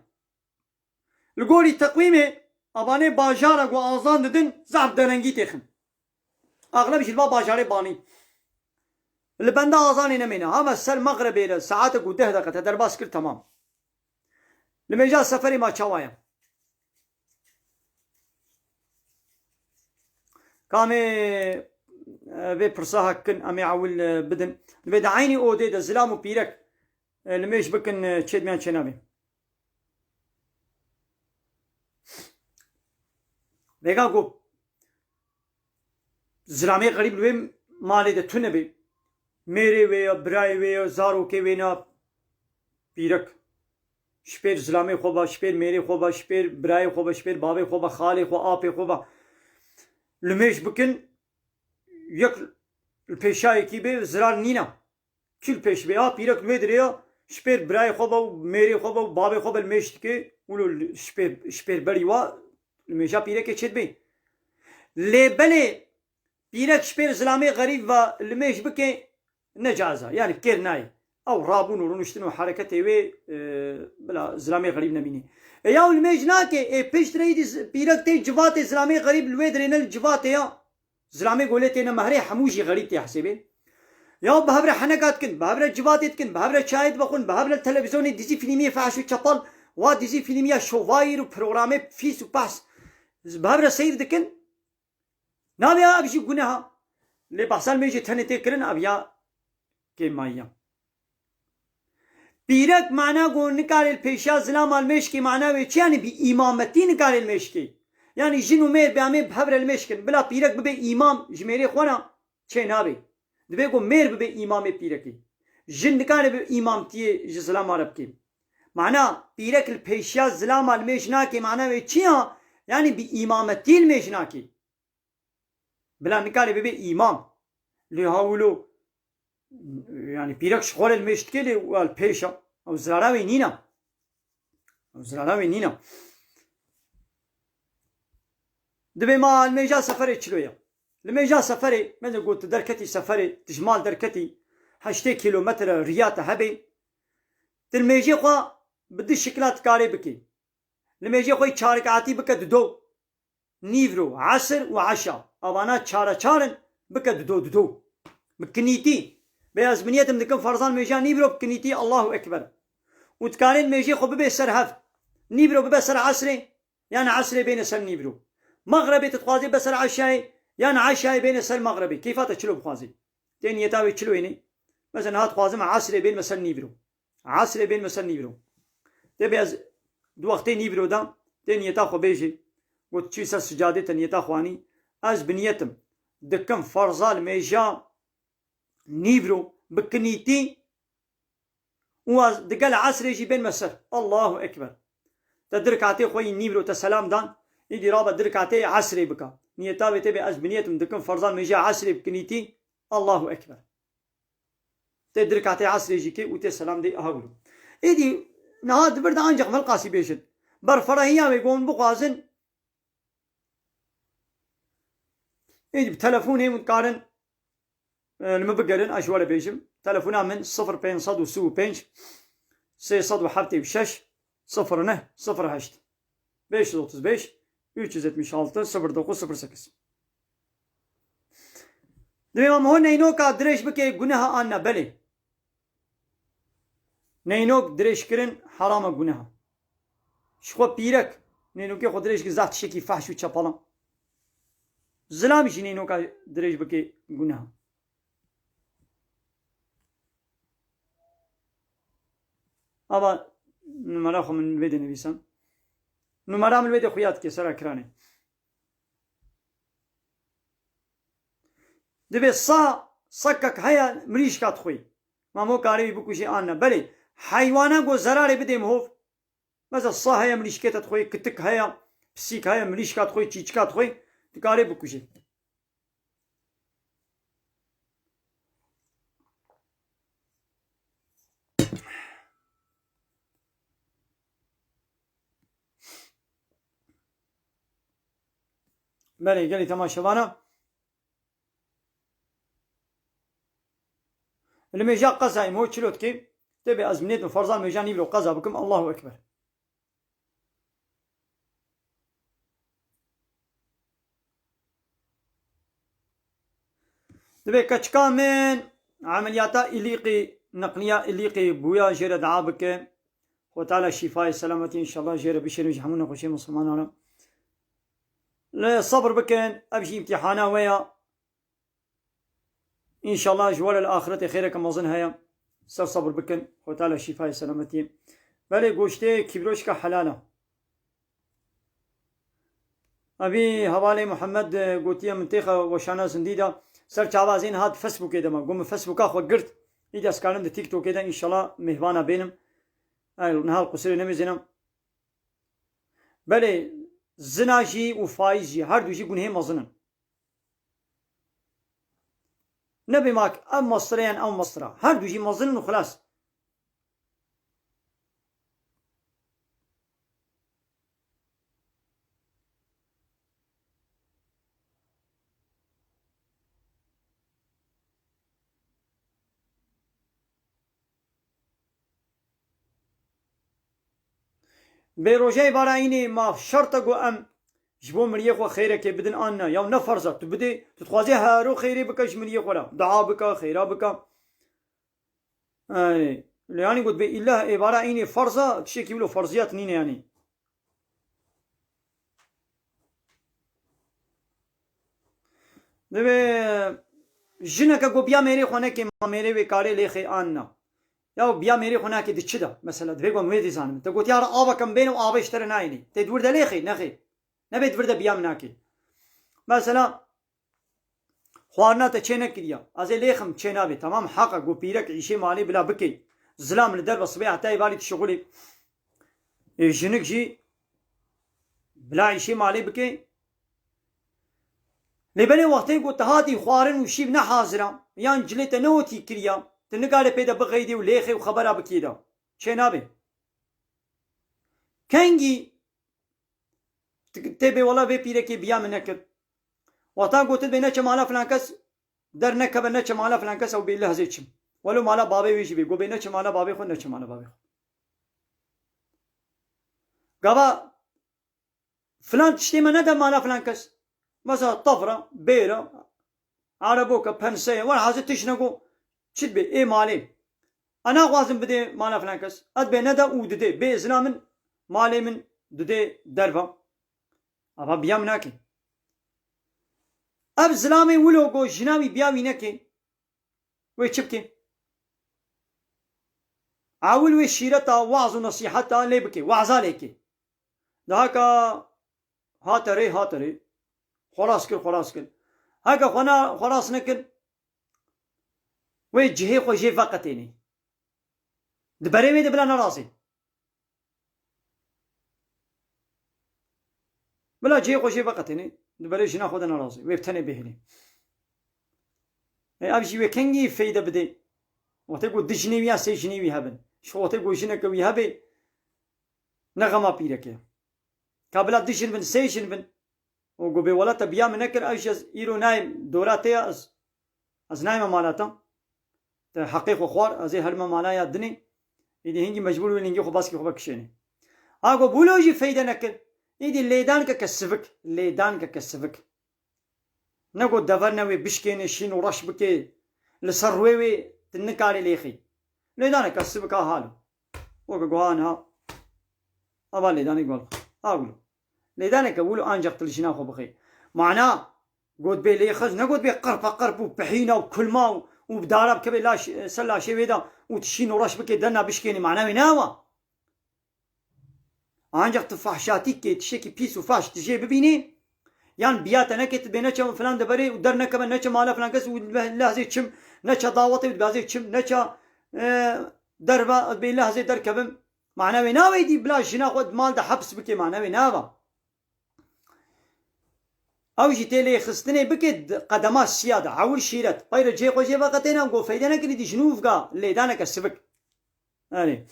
القولي تقويمي اباني باجارك و آذان ددن زعب درنگي تخن اغلب شلبا باجاري باني البندا آذاني نمينا هما سر مغربي ساعتك و10 دقيقة درباس كر تمام المجاق سفري ما چوايا كامي في برصاها كن أمي عول بدن بدا عيني أودي دا زلام وبيرك لميش بكن تشد ميان شنابي بيقا قو زلامي غريب لوي مالي دا تنبي ميري ويا براي ويا زارو كي وينا بيرك شبير زلامي خوبا شبير ميري خوبا شبير براي خوبا شبير بابي خوبا خالي خو آبي خوبا لميش بكن يك البيشاي كيبي زرار نينا كل بيش بيا بيرك مدريا شبير براي خوبا وميري خوبا وبابي خوبا المشتكي ولو شبير بريوا الميشا بيرك يشد بي لبلي بيرك شبير زلامي غريب والميش بكن نجازة يعني كير ناي او رابون ورونشتنو حركتي وي بلا زلامي غريب نبيني يا الميج ناكي بيش تريد بيرك تي جوات زلامي غريب الويدرين الجوات يا زلامي قولتي انا مهري حموجي غريب تي حسبي يا بهبره حنقات كن بهبره جوات كن بهبره شاهد بخون بهبره التلفزيون ديزي فيلميه فاشو تشطل وا ديزي فيلميه شوفاير وبروغرامي فيس وباس بهبره سير دكن نابيا ابجي قناها اللي بحصل ميجي تهنتي كرن ابيا كي مايا بيرك معناه قول نكال البيشا زلام المشكي معناه ويش يعني بإمامتي نكال المشكي يعني جنو مير بيامي بحبر المشكن بلا بيرك ببي إمام جميري خوانا چه نابي دبي قول مير ببي إمام بيركي جن نكال بإمامتي جزلام عربكي معناه بيرك البيشا زلام المشناكي معناه ويش يعني بإمامتي المشناكي بلا نكال ببي إمام لهاولو يعني بيرك شغل المشتكي والبيشا او زراراوي نينا دبي ما الميجا سفري تشلويا الميجا سفري من قلت دركتي سفري تجمال دركتي 8 كيلومتر رياضة هبي الميجي خوا بدي شكلات كاري بكي الميجي خوي چاركاتي بك دو نيفرو عصر وعشاء اوانا چارن بك دو بكنيتي بأزمنية مدكن فرزان ميجا نيبرو بكنيتي الله أكبر وتكانين ميجي خو ببي سر هف نيبرو ببي سر عصري يعني عصري بين سر نيبرو مغربي تتخوازي بس العشاء يعني عشاء بين سر مغربي كيف تشلو بخوازي تين يتاوي تشلو يعني مثلا هات خوازم عصر بين مثلا نيبرو عصر بين مثلا نيبرو تبي از دو وقتي نيبرو دا تين يتاخو بيجي قلت شي سجادة تن يتاخواني از بنيتم دكم فرزال ميجا نيبرو بكنيتي واز دقل عصر يجي بين مسر الله اكبر تدركاتي خوي نيبرو تسلام دان يجي رابط دركاتي عصري بكا نيتاوي تبي از بنيتم دكم فرزال ميجا عصري بكنيتي الله اكبر تدركاتي عصري يجي كي وتسلام دي اهولو ايدي نهاد برد انجق ملقاسي بيشد برفرهيا ويقوم بقازن ايدي بتلفوني متقارن لما بقرن اشوال بيشم تلفونا من 05 وسو بينش 600 وحبتي بشش 0 08 535 376 0908 دمیم هون نینوکا درش بکه گناه آن بله نینوک درش کرن حرام گناه شخو پیرک نینوکی خود درش که ذات شکی فحش و چپالا ظلامش نینوکا درش بکه گناه اما نمره خو من ویده نویسم نمره من ویده خویات که سر اکرانه دبي صكك هيا مريش كاتخوي ما مو كاري بكوشي انا بلي حيوانا جو زراري بدي مهوف مثلا صا هيا مريش كاتخوي كتك هيا بسيك هيا مريش كاتخوي تشيش كاتخوي تكاري بكوشي بلي قالي تماشى وانا اللي ميجا قزا مو تشلوت كي تبي ازمنيت فرزان ميجا نيبلو قزا بكم الله اكبر تبي كتشكا من عمليات إليقي نقلية إليقي بويا جير دعابك وتعالى الشفاء السلامة إن شاء الله جير بشير يجحمونا خوشي مسلمان لا صبر بكن أبشي امتحانا ويا إن شاء الله جوال الآخرة خيرك مظن هيا سر صبر بكن وتعالى الشفاء السلامة بلي قوشتي كبروشك حلالة أبي هوالي محمد قوتيا منطقة وشانا زنديدة سر چاوازين هاد فيسبوك دما قوم فيسبوك اخو قرت ايدا سكارن دي تيك توك كده ان شاء الله مهوانا بينم نهار قصير نمزنم بلي زناجي وفايزي هر دوجي قنهم مظنن نبي ماك ام مصريان او مصرا هر دوجي مظنن وخلاص بروجي برايني ما شرطك ام جبو مريخ وخيرك بدن انا يا نفرزه تبدي تتخوازي هارو خيري بك مريخ ولا دعاء بك خيرا بك اي يعني قلت بي الله عباره اني فرزه شيء كيقولوا فرضيات نين يعني دبي جنك کو بیا میرے خونه کې ما میرے وکاله لخي انا یا بیا میرے خونه کې د چدا مثلا دغه مې دي ځانم ته قلت يا ابا كم بينه وابا اشتري نايني تدور ده لخي نخي نبي تدور ده بیا مناكي مثلا خوارنا ته چنه کړیا از لخم چنه به تمام حق گو پیرک عيشي مالي بلا بكي ظلام لدر بس بيع تاي بالي شغلي جنك جي بلا عيشي مالي بكي لبني وقتين قلت هاتي خوارن وشيب نحاضرة يان جليت نوتي كريا تنقال بيدا بغيدي وليخي وخبرها بكيدا شينابي كنجي تبي والله بي بيركي بيا منك وقتا قلت بينا مالا فلان كس در نكبر مالا فلان كس او بالله زيتشم ولو مالا بابي ويجي بي قو بينا مالا بابي خو نچ مالا بابي خو قابا فلان تشتي من ندى مالا فلان كس مثلا طفرة بيرة عربوكا بنسية ولا حاجة تشنقو شد بي ايه مالي انا غازم بدي مالا فلان كس اد بي ندى وددي بي ازنا من مالي من ددي دربا ابا بيا مناكي اب زلامي ولو گو جناوي بياوي نكي وي چبكي عاول وي شيرتا وعظ ونصيحتا لي بكي وعظا ليكي دهاكا هاتري خلاص كل هاكا خنا خلاص نكل وي جهي خو جي فقتيني دبري مي دبلا نراسي بلا جهي خو جي فقتيني دبري جنا خود نراسي ويبتني بهني ابجي وكنجي فايده بدي وتقول دجني ويا سيجني ويا هبن شو تقول جنك ويا هبي نغما بيرك قبل دجن بن سيجن بن وقبي ولا تبيا منكر ايش ايرو نايم دوراتي از نايم مالتا حقيق خوار ازي هرما مالايا دني يدي هنجي مجبور وينجي خو باسكي خو بكشيني اگو بولوجي فايده نكر يدي ليدان كسفك نقول دفرناوي بشكيني شين ورش بكي لسرويوي تنكالي ليخي ليدان كسبك هالو وقوانها أبا ليدان يقول أقول ليدان كقولوا أنجق تلشنا خو بخي معناه قد بي ليخز نقول بي قرب وبحينا وكل ما وبدارب كبي لاش سلا شي ويدا وتشين ورش بكي دنا بشكيني معناه ويناوا أنجق تفحشاتيك تشيكي بيس وفاش تجي ببيني يعني بياتا نكت بينك فلان دبري ودرنا كمان نك مالا فلان كس والله زي تشم نك ضاوطي وبازي تشم نك دربا بالله زي دركبم معناه ناوي دي بلا جنا خد مال ده حبس بكي معناه ناوا او جيتي لي خستني بكي قدمات سياده عول شيرت غير جي قو جي وقتنا نقول فايده نكري دي جنوف قا اللي دانك السبك يعني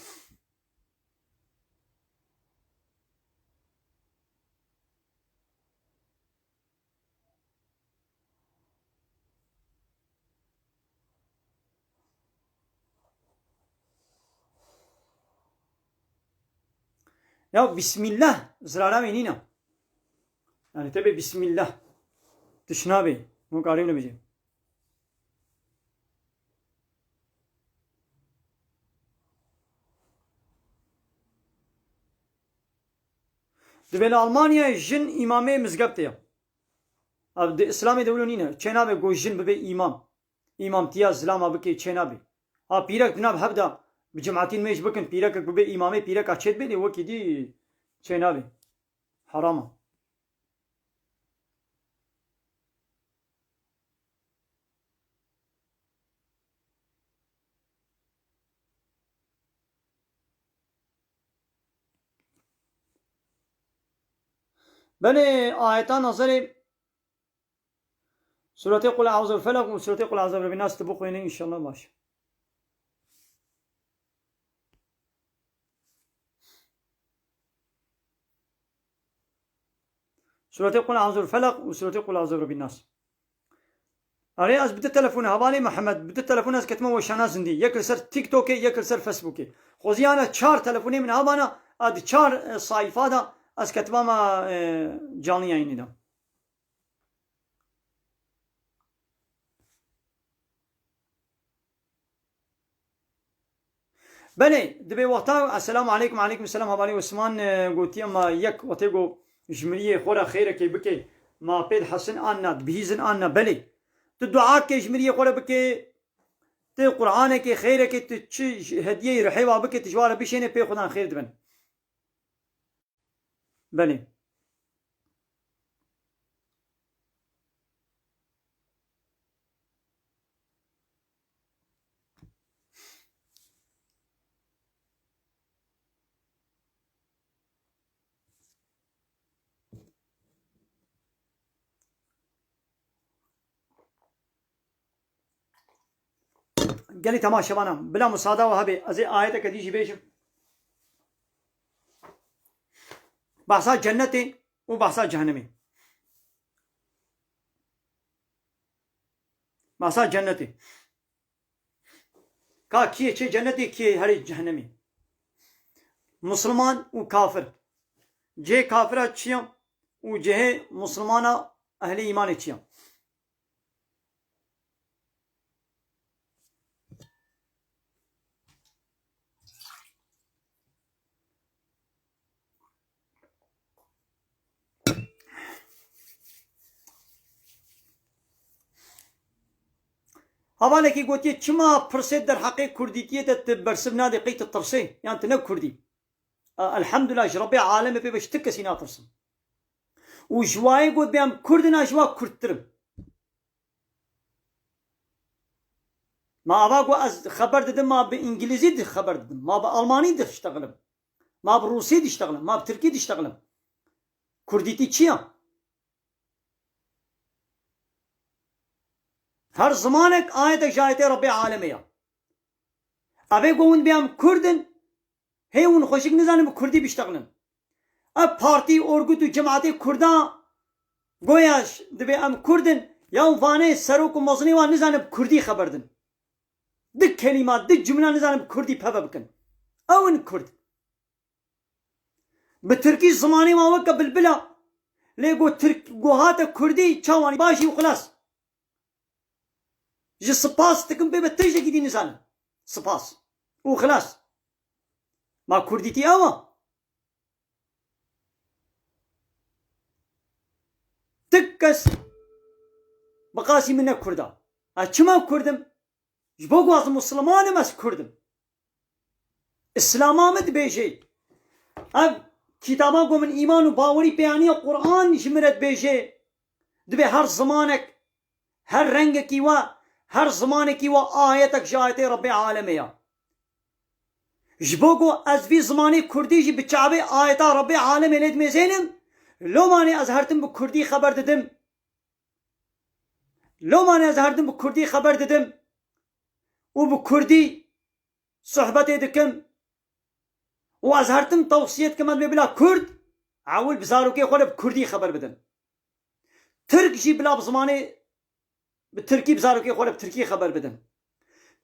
يا بسم الله زرارا منينا يعني تبي بسم الله تشنابي مو قارين بيجي دبل ألمانيا جن إمامي مزقبتيا अब इस्लामी दौलत नहीं ना चेना में गोशिन बबे इमाम तिया इस्लाम अब के चेना बे आ पीरक जनाब हबदा बजमातीन में इशबकन पीरक बबे इमामे पीरक अच्छेद बे वो किदी चेना बे हरामा बने आयता नजर سورة قل أعوذ بالفلق وسورة قل أعوذ برب الناس تبقوا إن شاء الله ماشي سورة قل أعوذ بالفلق وسورة قل أعوذ برب الناس أري أز بدأ تلفون هوالي محمد بدأ تلفون أز كتمه وشانا زندي يكل سر تيك توك يكل سر فيسبوك خوزيانا 4 تلفوني من هوانا أد 4 صايفادا أز كتمه ما جاني يعني ده بله دبي وقتا السلام عليكم وعليكم السلام هبالي وسمان قلتي ما يك وتيجو جمريه خورا خيرك بكي ما بيد حسن أنا بهيزن أنا بله تدعاء كي جمريه خورا بكي تي قرآن كي خيرك تشي هدية رحيوة بكي تجوار بيشيني بي خدان خير دبن بله قالي تماشى وانا بلا مصادة وهبي ازي آية كديجي بيشم بحثا جنتي وبحثا جهنمي بحثا جنتي का किए छे जन्नती किए हरी जहन्नमी मुसलमान व काफिर जे काफिर अच्छियां व जे मुसलमान अहले ईमान अच्छियां هەواڵێکی گوتیە چما پرسێت دەرحەقی کوردیتیەتە بەرسم نادێ قەیتە تڕسێ یان تە نە کوردی الحەمدوللا ژ ڕەبی عالەمە پێ بەش تر کەسی ناترسم و ژوایە گوت بێم کوردنا ژوا کوردترم ما ئاوا گو ئەز خەبەر دەدەم ما بە ئینگلیزی خەبەر دەدەم ما بە ئەڵمانی دەشتەغلم ما بە ڕووسی دشتەغلم ما بە ترکی دشتەغلم کوردیتی چییە هەر زمانێک ئاەتێک ژایەتێ ڕەبی عالەمەیە ئەبێ گۆون بیام کوردن هێ ون خۆشک نزانم بە کوردی بشتەغلن ئە پارتی ئۆرگوت و جەماعەتی کووردا گۆیاش دەبێ ئەم کوردن یا وانەیە سەرۆک و مەزنی وان نزانم کوردی خەبەردن دک کەلیمات دک جملا نزانم کوردی پەبە بکەن ئەون کورد بە ترکی زمانی ما وەکە بلبلە لێ گۆ هاتە کوردی چاوانی باشی و خلاص ji spas dikim pê bi tiştekî dî nizanim spas û xilas ma kurdîtî ew tik kes bi qasî min ne kurda çima kurdim ji bo gwazim muslimanim ez kurdim îslama me dibêje ev kîtaba ku min îman û bawerî pêyaniya Qur'an ji min re dibêje dibe her zamanek her rengekî we her zamanekî we ayetek ji ayetê Rebbê Alemeya ji bo ku ez vî zimanê kurdî jî bi çavê ayeta Rebbê Alemê lê dimêzênim lomanê ez hertim bi kurdî xeber didim lomanê ez hertim bi kurdî xeber didim û bi kurdî sohbetê dikim û ez hertim tewsiye dikim ez bila kurd ewil bi zarokê xwe de bi kurdî xeber bidin Türk jî bila bi zimanê bi Tirkî bi zarokê xwe de bi Tirkî xeber bidin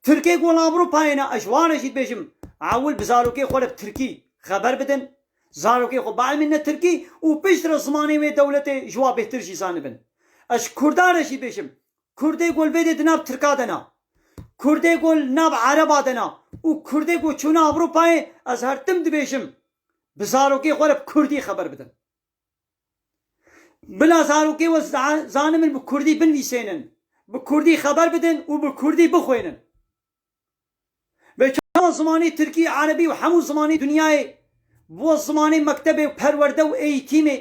Tirkê gol Avrupayê ne ez wane jî dibêjim ewil bi zarokê xwe de bi Tirkî xeber bidin zarokê xwe bielmîn ne Tirkî û piştre zimanê wê dewletê ji wa bêhtir jî zanibin ez Kurdan re jî bêjim Kurdê gol vêdê di nav Tirka de na Kurdê gol nav Ereba de na û Kurdê ku çûne Avrupayê ez hertim dibêjim bi zarokê xwe de bi Kurdî xeber bidin bila zarokê we zanimin bi Kurdî binivîsênin bi Kurdî xeber bidin û bi Kurdî bixwênin ve çawa zimanê Tirkî Erebî û hemû zimanê dunyayê bo zimanê mektebê perwerde û eğîtîmê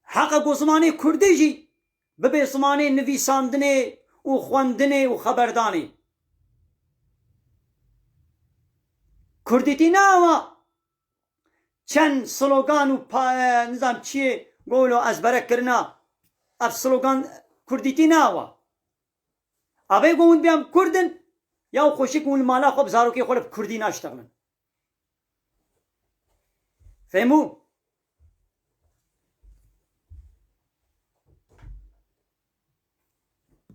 heqa ku zimanê Kurdî jî bibe zimanê nivîsandinê û xwendinê û xeberdanê Kurdîtî ne ewa çend slogan û nizam çiyê golo ezbere kirina ev slogan Kurdîtî ne ewa avê ku hûn bêyam kurdin ya xweşik hûn li mala xwe bi zarokê xwe de bi Kurdî naştexlin fêmû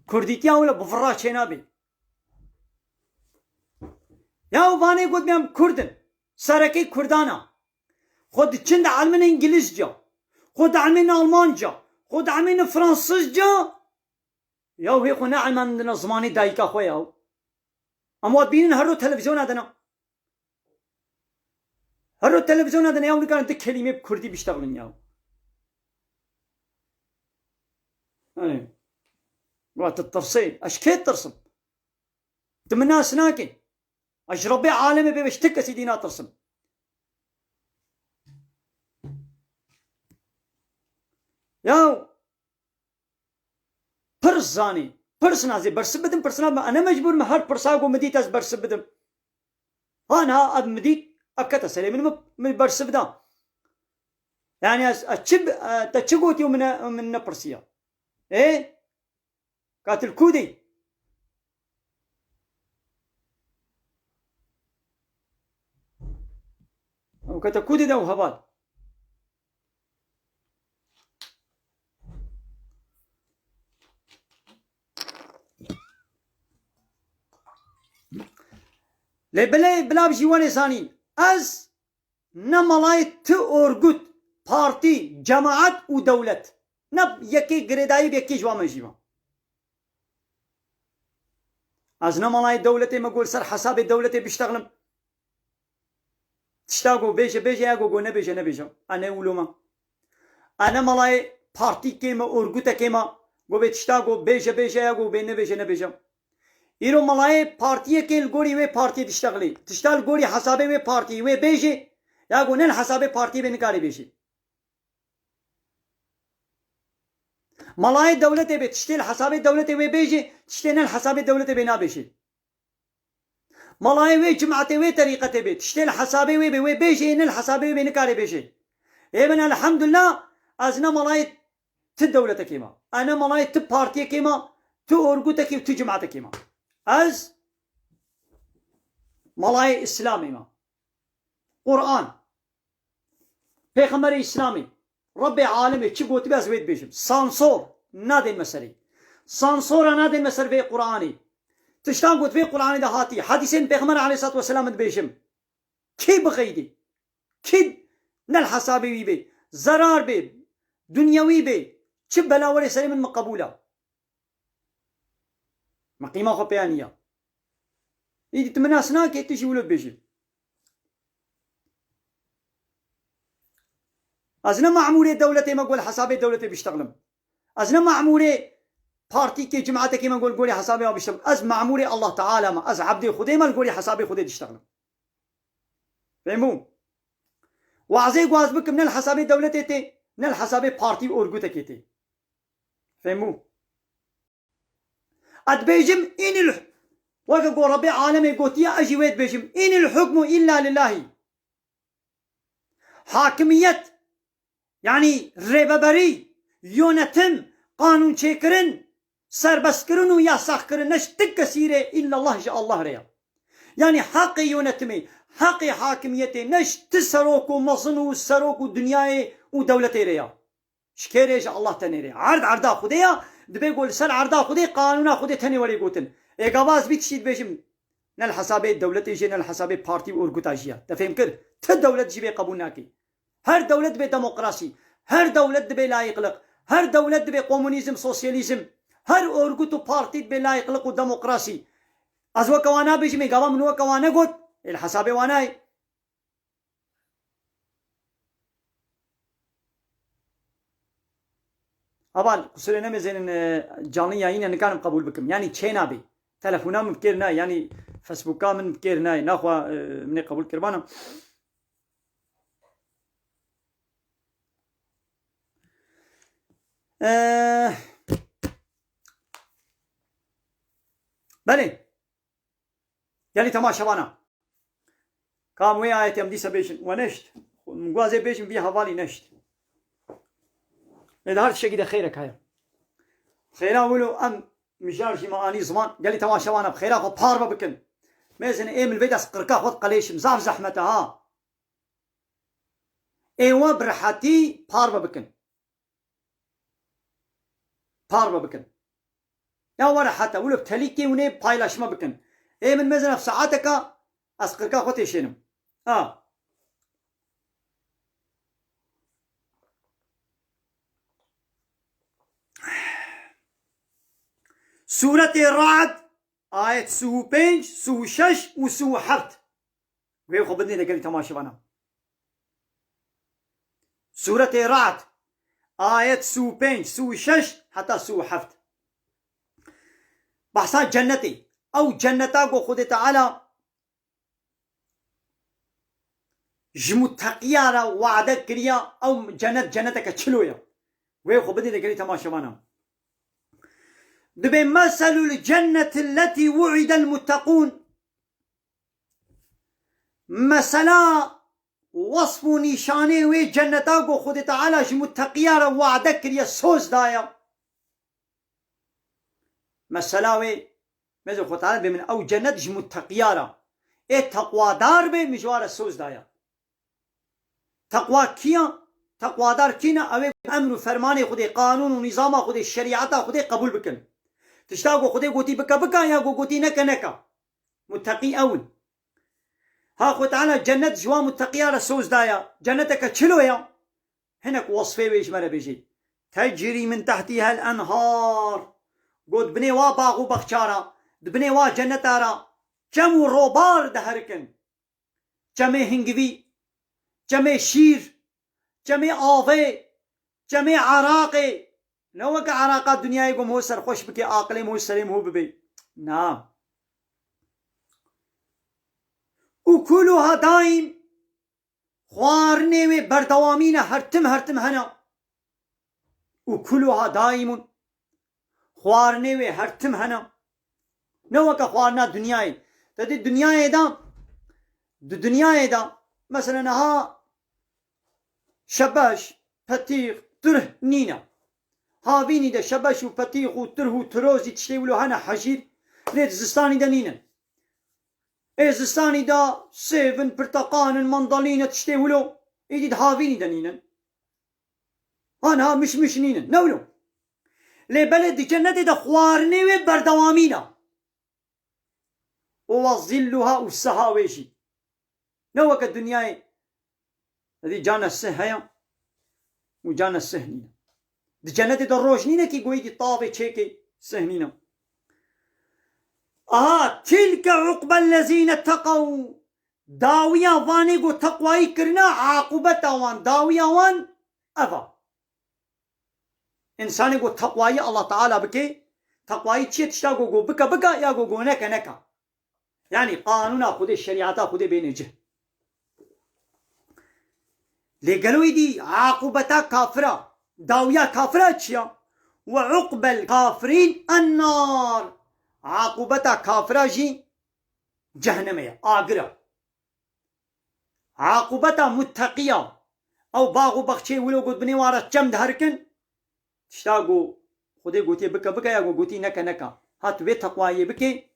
Kurdîtiya wî bi vira çênabê ya vanê got bêyam kurdin serekê Kurdan a xwe diçin di elmên îngilîzca xwe di elmên almanca xwe di elmên fransîzca ya hê xwe neelmendine zimanê dayîka xwe ya em wat bînin her roj televizyona de na her roj televizyona de ya nikarin di kelîmê bi Kurdî biştexlin ya wat tirsê ez kê tirsim tu min nas nakî ez ji Rebbê Alemê bê ti kesî dî natirsim ya pirs zanî pirs nazê bersib bidim pirsina ne mecbûr me her pirsa ku midît ez bersib bidim ha ev midît ev kete serê min bersib da yani ez te çi gotî û min nepirsiya katil kûdî ew kete kûdî de ew heval lê bilê bila jî wanê zanîn ez ne malayê ti orgut partî cemaet û dewlet ne yekê girêdayî bi yekê ji wan me jîvan ez ne malayê dewletê me gol ser hesabê dewletê biştexlim tişta ku bêje ya ku nebêje nebêje ane wilo me ne malayê partîkê me orgutekê me ku bê tişta ku bêje ya ku bê nebêje nebêje إيرو ملاي بارتيه كي الغوري وي بارتي تشتغل غوري حسابي وي بارتي وي بيجي يا غونن حسابي بارتي بنكاري بيجي ملاي دولتي بي تشتيل حسابي دولتي وي بيجي تشتيل حسابي دولتي بينا بيجي ملاي وي جماعتي وي طريقتي بي تشتيل حسابي وي بيجي نل حسابي وي بنكاري بيجي إبن الحمد لله أزنا ملاي تدولتك كيما أنا ملاي تبارتي كيما تو أرجوتك وتو جماعتك كيما از ملاي إسلامي ما قرآن پیغمبر إسلامي ربي عالمي چي قوت بي أزويد بيشم سانسور نادين مسري سانسور نادين مسر في قرآني تشتان قوت في قرآني ده هاتي حديثين پیغمبر عليه الصلاة والسلام بيشم كي بغيدي كي نل حسابي بي زرار بي دنيوي بي چي بلاوري سري من مقبولة ما قيمة خو بيانية يدي تمناسنا كي تشي ولد بيجي أزنا معمولة دولتي ما قول حسابي دولتي بيشتغلم أزنا معمولة بارتي كي جماعتي كي ما قول قولي حسابي ما بيشتغل أز معمولة الله تعالى ما أز عبدي خدي ما قولي حسابي خدي تشتغلم فهمون وعزي قواز بك من الحسابي دولتي تي من الحسابي بارتي أورجوتك تي فهمون أد بيجم إن وقا ربي عالمي قوتيا أجي ويد بيجم إن الحكم إلا لله حاكمية يعني ريبابري يونتم قانون چيكرن سربسكرن وياساخكرن نش تكسيره إلا الله جاء الله ريا يعني حق يونتمي حق حاكميتي نش تسروك ومصنو وسروك ودنياي ودولتي ريا شكيري جاء الله تاني ريا عرضا خديا دبي يقول سر عرضا خدي قانونا خدي تاني ولي قوتن إيقاواز بيتشيد بيجم نال حسابي دولتي جي نال حسابي بارتي وأورغوتا جيا تفهم كر تدولت جي بي قبولناكي هر دولت بي ديمقراطي هر دولت بي لا يقلق هر دولت بي كومونيزم سوسياليزم هر أورغوتو بارتي بي لا يقلق وديمقراطي أزوا كوانا بيجي مي قاوا منو كوانا قد الحسابي واناي أبال قصرنا مزين جاني ياين أنا كان قبول بكم يعني تشينا بي تلفونا من بكيرنا يعني فيسبوكا من بكيرنا ناخوا من قبول كربانا بله يعني تماشا وانا كام ويا آية يمدي سبيشن ونشت مقوازي بيشن في حوالي نشت إذا هذا الشيء كده خيرك هاي خيرا ولو أم مجارجي ما أني زمان قال لي تماشا وانا بخيرا خو باربا بكن ميزن إيه من البيت أسقركا خود قليش مزاف زحمتها إيوا برحتي باربا بكن باربا بكن يا ورا حتى ولو بتليكي وني بايلاش ما بكن إيه من ميزن في ساعتك أسقركا خود يشينم سورة الرعد آية سو 5 سو 6 وسو 7 وهي خبرني لقالي تماشي وانا سورة الرعد آية سو 5 سو 6 حتى سو 7 بحثا جنتي أو جنتا قو خود تعالى جمتقيارا وعدة كريا أو جنتك تشلويا وهي خبرني لقالي تماشي وانا دبي مثل الجنة التي وعد المتقون مثلا وصف نشانه وي جنتا خود تعالى متقيا وعدك يا سوز دايا مثلا وي ماذا خود تعالى بمن او جنة متقيا اي تقوى دار بي مجوار سوز دايا تقوى كيا تقوى دار كينا او امر فرمان خود قانون ونظام خود شريعه خود قبول بكن تشتاقو خدي قوتي بكا بكا يا قوتي نكا نكا متقي أول ها خو تعالى جنة جوا متقية رسوز دايا جنتك تشلويا هناك وصفه ويش مرة بيجي تجري من تحتها الأنهار قد بني وا باغو بخشارا بني وا جنتارا جمو روبار دهركن جمي هنگوي جمي شير جمي آوي جمي عراقي لو وقع عراقات دنيا يقوم هو سر خوش بكي عاقلي مو سليم هو ببي نعم وكلها دايم خوارني بردوامين هرتم هنا وكلها دايم خوارني هرتم هنا نوك خوارنا دنياي تدي دنياي دا مثلا ها شباش بطيخ تره نينا هاوینی دا شبش و پتیخ و تره و تروزی تشتی ولو هنا حجیر ليت زستاني دا نينن زستاني دا سيفن برتقان منضلين تشتی ولو ايدي هاوینی دا نينن انا مش نينن نولو لي بلد جنة دا خوارني و بردوامينا وظلها والسهاويشي نوك الدنيا هذه جانا السهيا وجانا السهنينا دي جنة دا روشنينا كي قوي دي طابي تشيكي سهنينا تلك عقبى الذين اتقوا داويا وانيقو تقوى كرنا عاقبتا وان داويا وان أفا إنساني قو تقوى الله تعالى بكي تقوى تشيت شاقو بكا يا قو نكا يعني قانونا خود الشريعة خود بينجه لقالوا دي عاقبتا كافرة داويا كافرة تشيا وعقب الكافرين النار عاقبتا كافرة جي جهنمية آقرة عاقبتا متقية او باغو بخشي ولو قد بني وارا جمد هركن تشتاقو خودي قوتي بكا يا قوتي نكا هات بي تقوى بكي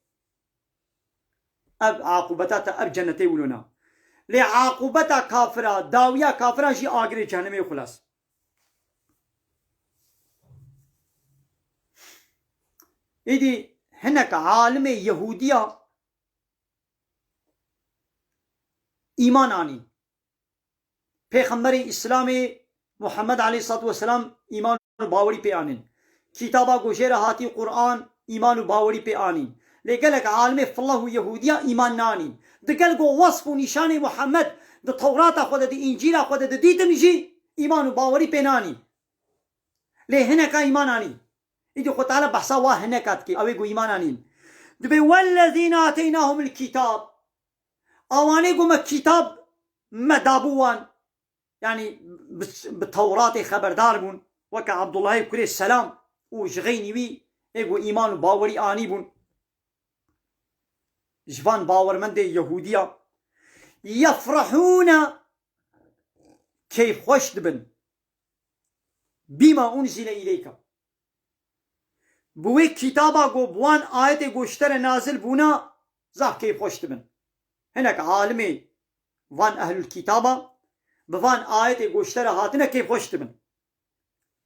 اب عاقبتا اب جنتي ولونا لعاقبتا كافرة داويا كافرة جي آقرة جهنمية خلاص إيدي هناك عالم يهودية إيمان آني پیغمبر اسلام محمد عليه الصلاة والسلام إيمان باوري پی آنين كتابا گوشير هاتي قرآن إيمان باوري پی آنين لقلق عالم فالله يهودية إيمان ناني دقلق وصف نشان محمد ده توراة خود ده إنجيل خود ده ديتن جي إيمان باوري پی ناني ليه هناك إيمان آني إذا خد تعالى بحثا هناك كي أوي قو إيمان آنين دبي والذين آتيناهم الكتاب أواني قو ما كتاب مدابوان يعني بالتوراة خبردار بون وكا عبد الله بكري السلام وجغيني بي ايقو إيمان باوري آني بون جفان باور من دي يهودية يفرحون كيف خوش دبن بما أنزل إليك بوي كتابا قو بوان آيات قوشتر نازل بونا زاف كيف خوش دبن هناك عالمي وان أهل الكتابة بوان آيات قوشتر هاتنا كيف خوش دبن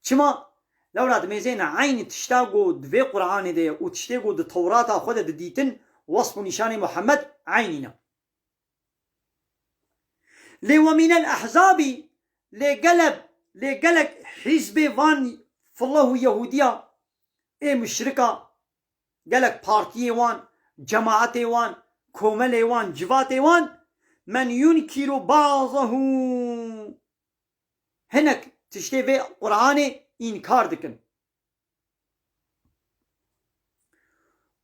چما لوراد ميزين عين تشتاقو دوي قرآن دي و تشتاقو دو توراة خود دي ديتن وصف نشان محمد عيننا لي ومن الأحزاب لقلب حزب وان فالله يهودية اي مشركة قلق بارتي وان جماعة وان كومل وان جوات وان من ينكر بعضه هناك تشتي في قرآن إنكار دكن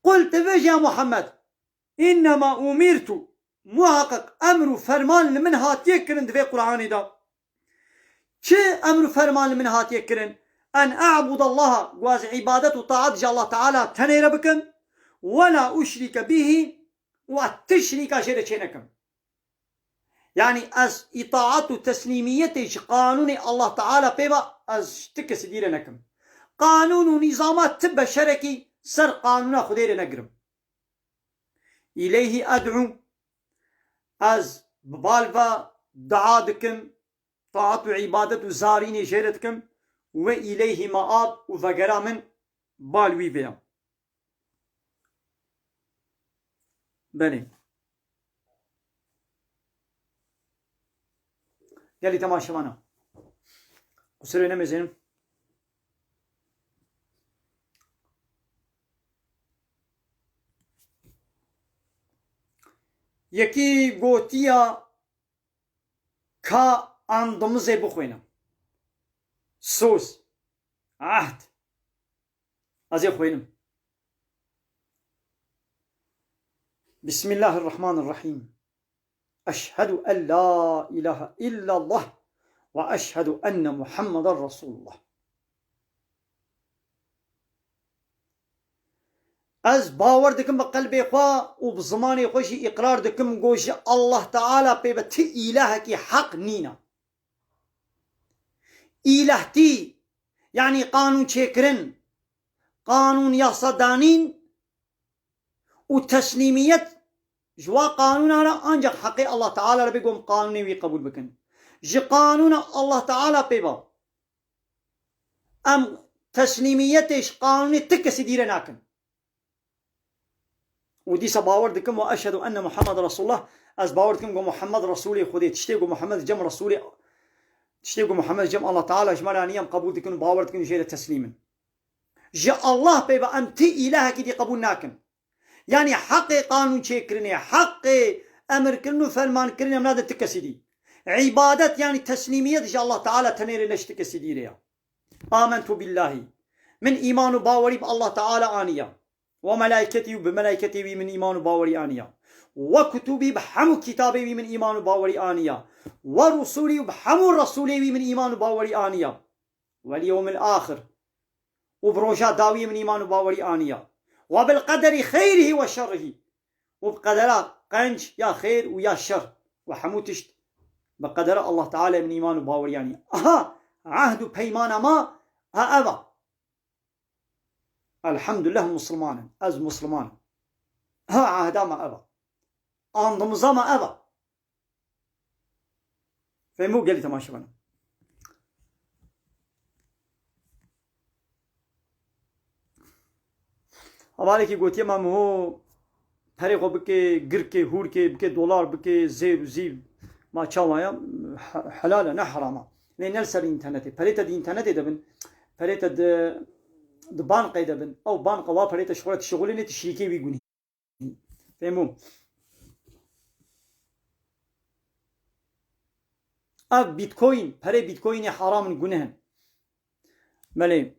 قلت فيش يا محمد إنما أمرت محقق أمر فرمان لمن هات يكرن في قرآن دا شي أمر فرمان لمن هات يكرن أن أعبد الله واز عبادة وطاعة الله تعالى تنير بكن ولا أشرك به وتشرك شركنكم يعني از إطاعة تسليمية قانون الله تعالى بيبا از تكس ديرنكم قانون ونظامات تبا شركي سر قانون خدير نقرم إليه أدعو از ببالفا دعادكم طاعة عبادة زارين شيرتكم وإليه مآب وفقرا من بالوي بيا بني يلي تماشى معنا قصرنا مزين يكي قوتيا كا اندمزي بخوينا سوس عهد ازي خوينم بسم الله الرحمن الرحيم أشهد أن لا إله إلا الله وأشهد أن محمد رسول الله. از باور دکم بقلبی خوا و بزمانی خوشی اقرار دکم گوش الله تعالی پی بتی اله کی حق نینا. اله تی یعنی قانون چکرن، قانون یاسدانین و تسلیمیت جوا قانون انا انجا حقی الله تعالی را بگم قانونی وی قبول بکن. جی قانون الله تعالی پی با ام تسلیمیتش قانونی تکسی دیره ناکن. وديس باور دكم واشهد ان محمد رسول الله. از باور دكم محمد رسولي خدي تشتيقوا محمد جم رسولي تشتيقوا محمد جم الله تعالى اجمل نيام قبول دكم باور دكم جيل تسليما. جاء الله بيبا امتي الهك دي قبول ناكن يعني حق قانون شكرني حق امر كنو فرمان كرني مناد تكسيدي عبادت يعني تسليمية جاء الله تعالى تنير نشتكسيدي ريا. آمنت بالله من ايمان باوري بالله تعالى آنيا وملائكتي بملائكتي من إيمان باوري آنيا وكتبي بحمو كتابي من إيمان باوري آنيا ورسولي بحمو رسولي من إيمان باوري آنيا واليوم الآخر وبروجا داوي من إيمان باوري آنيا وبالقدر خيره وشره وبقدر قنج يا خير ويا شر وحمو تشت بقدر الله تعالى من إيمان باوري آنيا. أها عهد بيمان ما ها أبا الحمد لله مسلمان از مسلمان ها عهدا ما أبا أنظمزا ما أبا فهمو قال لي تماشى بنا حوالي كي قوتي ما مو فريقو بكي قركي هوركي بكي دولار بكي زير وزير ما تشاوايا حلالا نحراما لأن نلسى الانترنت فريتا دي انترنت دبن فريتا د بانقه دبن او بانقه وا فريتا شغلت شغلينه تشريكي بيقولي فهمو اب بيتكوين فري بيتكوين حرام گنهن ملي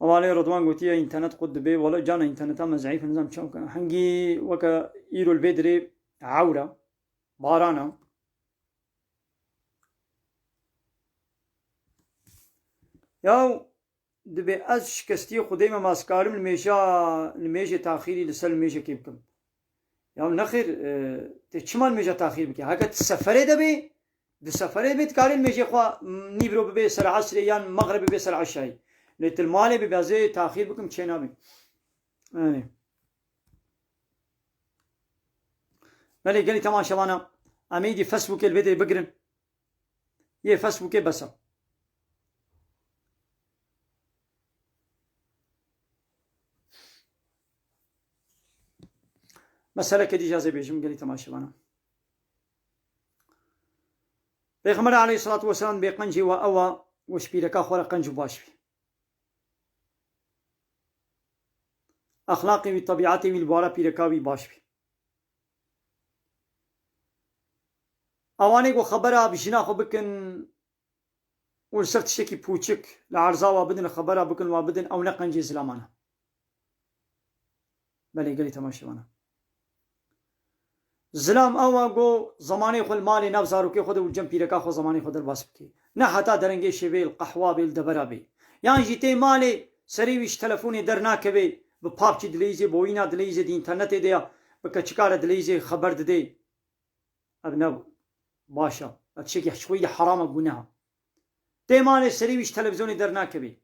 اوالي رضوان قوتيه انترنت قد بي ولا جانا انترنت ما ضعيف نظام شو كان حنجي وكا ايرو البدري عوره بارانا ياو دبي از شكستي خدي ما ماسكارم الميجا تاخيري لسل الميجا كيبكم ياو نخير تشمال ميجا تاخير بكي هكا تسفري دبي دسفري بيت كارين ميجا خوا نيبرو ببي سر عصر يان مغرب ببي سر عشاي ليت المالي ببازي تاخير بكم تشينا بي يعني مالي قالي تمام شبانا اميدي فيسبوك الفيديو بقرن يه فيسبوك بس مسألة كدي جازي بيجم قالي تمام شبانا بيغمر عليه الصلاة والسلام بيقنجي وأوا وشبيلكا خورا قنج باشبي أخلاقي وطبيعتي والبارا بيركاوي باشبي اواني کو خبره بجنا خو بكن ورسرت شكي بوچك لعرزا وابدن خبره بكن وابدن او نقنجي زلامانا بلي قالي تماشي وانا زلام او گو زماني خو المال نبزارو كي خود والجم بيركا خو زماني خود الباس بكي نه حتى درنگي شوي القحوه بالدبره بي يعني جيتي مالي سريويش تلفوني درناك بي بپاپچي دليزي بوينا دليزي دي انترنت ديا بكچكار دليزي خبر ددي ابنو باشا اتشكي شوية حرام قناها تيماني سريويش تلفزيوني درناك بي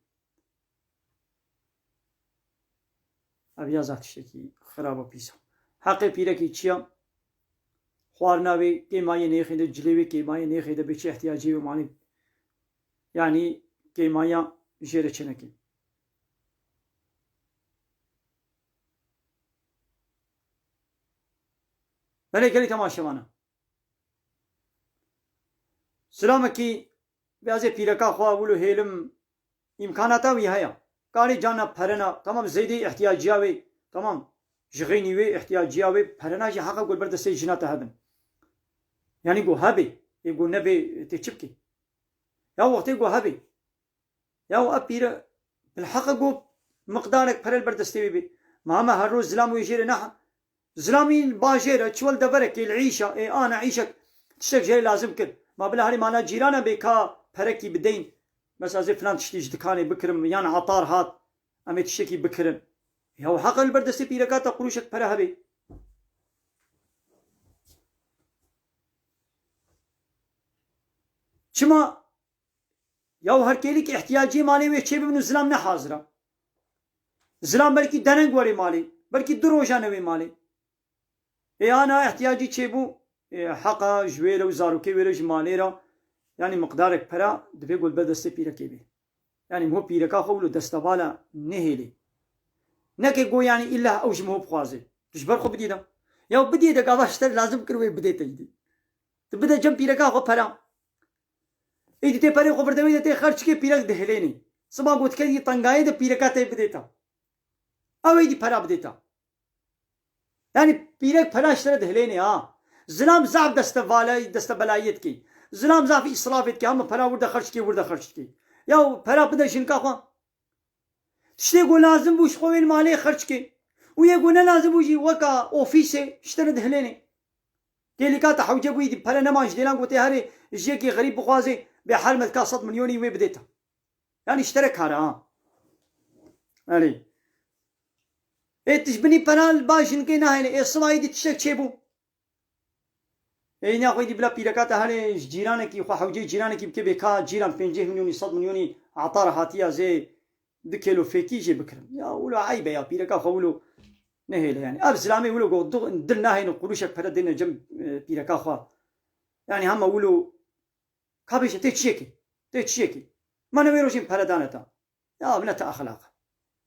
ابيا ذات شكي خرابة بيسا حقي بيركي تشيا خوارناوي كيماي نيخي ده جليوي كيماي نيخي ده بيش احتياجي ومعني يعني كيمايا جيرة چنكي بلي قالي تماشا وانا سلامكي بازي بيركا خوا ولو هيلم امكاناتا وي هيا قاري جانا فرنا تمام زيدي احتياجياوي تمام جغيني وي احتياجياوي فرنا جي حقا قول برد سي جناتا هبن يعني قو هبي يقول نبي تشبكي يا وقت يقول هبي يا ابير بالحق قو مقدارك فرل برد استوي بي ماما هالروز زلام ويجير نحا زلامي الباجيرة تشول دبرك العيشة إيه أنا عيشك تشتك جاي لازم كد ما بلا هاري معنا جيرانا بيكا بركي بدين بس أزي فلان تشتي جدكاني بكرم يعني عطار هات أمي تشتكي بكرم هو حق البردستي بيركاتا قروشك برا هبي شما ياو هركيلك احتياجي مالي ويشي بمنو زلام نحاضرة زلام بلكي دننگ وري مالي بلكي دروجانه وي مالي اي انا احتياجي تشيبو حقا جويرة وزاروكي ويرج ماليرا يعني مقدارك برا دبي قول بدستي بيركي بي يعني مو بيركا خولو دستبالا نهيلي نكي قو يعني إلا أوش مو بخوازي تشبر خو بديدا ياو بديدا قاضا اشتر لازم كروي بديتا جدي تبدا جنب بيركا خو برا ايدي تي بري خو بردوي تي خرج كي بيرك دهليني سما قلت كدي طنقاي ده بيركا تي بديتا او ايدي برا بديتا يعني بيرك برا اشتر دهليني زلام زعب دستبلايت كي زلام زعف إسرافت كي هم برا ورده خرج كي ياو برا بدا شنكا خو تشتي يقول لازم بوش خوين مالي خرج كي ويقول لازم بوجي وكا اوفيسي اشتري دهليني تيلي كاتا حوجه بويدي بلا نماش ديلان قلت هاري جيكي غريب بخوازي بحال متكاسط مليوني وي بديتها يعني اشترك هذا علي ايه تجبني بنال باشن كي ناهي ايه صلايدي تشك تشيبو ايه ناخذ بلا بيركاتا هاري جيرانك يخو حوجي جيرانك بكي بكا جيران 5 مليوني 100 مليوني عطار هاتيا زي 2 كيلو فيكي جي بكرم يا ولو عيبه يا بيركا خولو نهيله يعني اب سلامي ولو قدو دلنا هي قروشك فردنا جنب بيركا خوا يعني هم ولو كابيش تشيكي ما نميروشين فردانتا يا ابنة اخلاق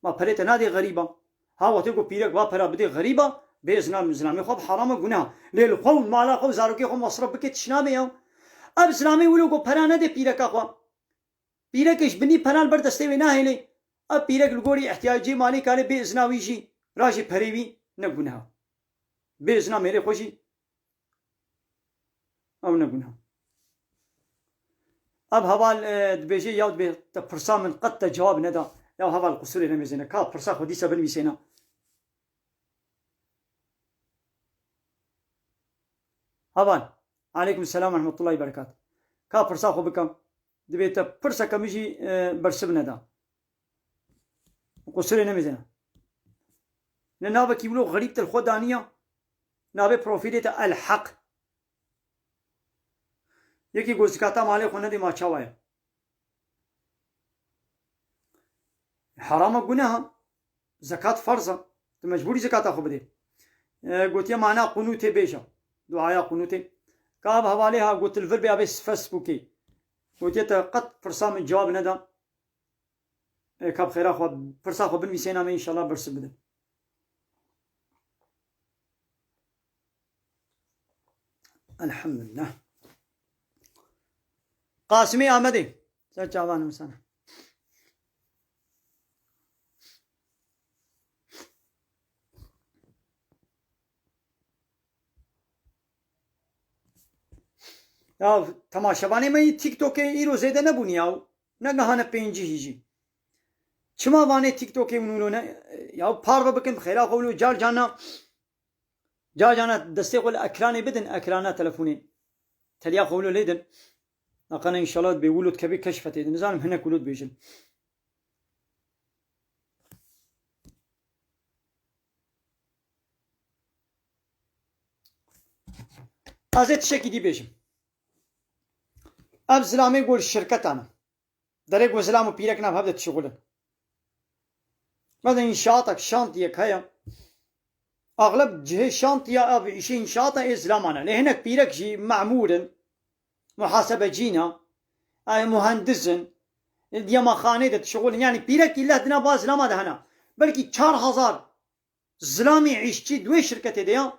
ما فريت نادي غريبه ها وتقول بيرك با فرا بدي غريبه بيزنا زلامي خو حرام گناه ليل خو مالا خو زاروكي خو مصرف بك تشنامي يا اب سلامي ولو کو فرا نده بيركا خوا بيركش بني فرال بردسته ونا هيلي اب بيرك الگوري احتياجي مالي كاني بيزنا ويجي راجي فريوي نگناه بيزنا میرے خوشي او نگناه اب حوال دبيجي ياود بي تفرسا من قد جواب ندا يا حوال قصوري نميزينا كا فرسا خودي سبن ميسينا حوال عليكم السلام ورحمة الله وبركاته كا فرسا خو بكم دبي تفرسا كميجي برسب ندا قصوري نميزينا نابا كيبلو غريبة الخدانية نابا بروفيلة الحق يكي قول زكاة مالي خونه دي ما چاوايا حرام قناها زكاة فرضة مجبوري زكاة خو بدي قلت يا معنا قنوتي بيشا دعايا قنوتي كاب حواليها قلت الفرب يا بس فيسبوكي قلت يا قد فرصة من جواب ندا كاب خيرا خو فرصة خو بنميسينا ان شاء الله برس بدن الحمد لله قاسمي احمدي سچاوان مسانا یا تماشاوانی می تیک توک ایرو زیده نبونی یا نگهانه پینجی هیجی چما وانه تیک توک اونو نه یا پار بکن خیرا قولو جار جانا دسته قول اکرانی بدن اکرانا تلفونی تلیا قولو لیدن نقنا ان شاء الله بيقولوا كبي كشفت نزالم هنا كولود بيجن ازت شكي دي بيجن اب زلامي يقول الشركة انا دريق وزلامو بيرك ناب هبدت شغله مثلا انشاءاتك شانتيك هيا اغلب جهه شانتيا اب 20 شاطئ زلام انا لهناك بيرك جي معمولا محاسبة جينا مهندسن ديما خانه شغل يعني بيرك الله دنا باز لما دهنا بلكي 4000 زلامي عيشتي دوي شركة ديا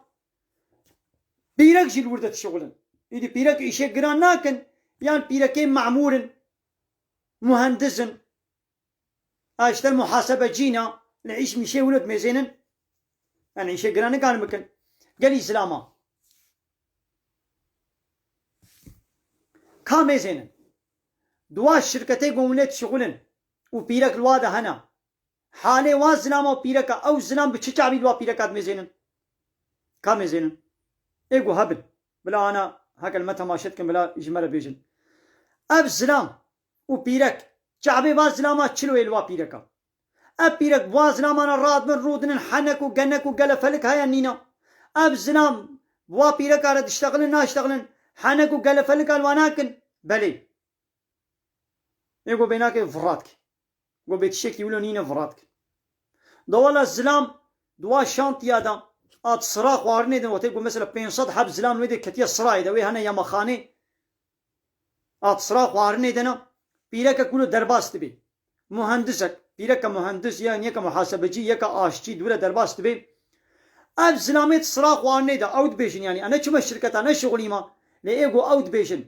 بيرك جي الوردة شغلن يدي بيرك إشي قران ناكن يعني بيركين معمول مهندسن اشتر محاسبة جينا نعيش مشي ولد ميزينن يعني إشي قران قال مكن قال إسلاما كامي زينن دواش شركتي قوملت شغلن وبيرك الواده هنا حالي واز زلام وبيرك او زلام بتشعبي الوا بيركات ميزينن كامي زينن إيقو هبل بلا أنا هكا المتا ما شتكن بلا جمال بيجن أب زلام وبيرك شعبي باز زلامات شلو يلوا بيركا أب بيرك باز زلامانا راد من رودن حنك وجنك وقال فلك هيا نينا أب زلام بوا بيركا رد اشتغلن ناشتغلن حنك وقال فلك الواناكن بلي يقو بيناك فراتك قو بيتشيك يقولون نينا فراتك دولا الزلام دوا شانتيا دا ات صراخ وارني دن وتيقو مثلا بين صد حب زلام ويدي كتيا صراعي دوي هنا يا مخاني ات صراخ وارني دنا بيرك كله درباست بي مهندسك بيرك مهندس يعني يك محاسبجي يك آشتي دوله درباست بي اب زلامت صراخ وارني دا اوت بيشن يعني انا شو الشركه انا شغلي ما ليجو اوت بيشن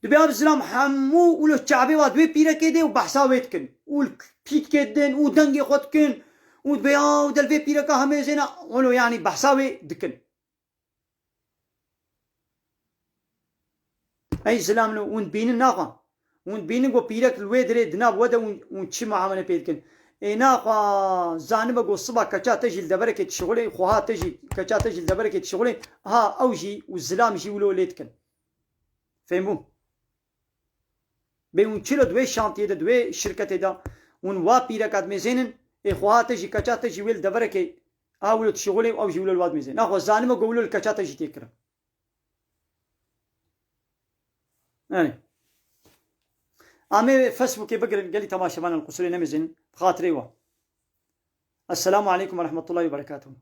دبي اب زلام حمو ولو شعبي واد بي بيرك دي وبحسا ويتكن والبيت كدن ودنجي خدكن ودبي ودل في بيرك هم زينا ولو يعني بحساوي دكن اي زلام لو ون بين الناقه ون بين جو بيرك الويدري دناب ودا ون تشي معامله بيدكن اي ناقه زانبه جو صبا كچا تجي دبرك شغلي خوها تجي كچا تجي دبرك شغلي ها اوجي والزلام جي ولو ليتكن فهموا بيون تشيلو دوي شانتيه دوي شركه دا ون وا بيرك ادمي زينن اي خوها تجي كچا تجي ويل دبرك اولو تشغلي او جي ولو الواد ميزين ناخو زانبه جو ولو كچا تجي تكره يعني امي فيسبوك بقرا قال لي تماشى معنا القصري نمزن خاطري السلام عليكم ورحمه الله وبركاته.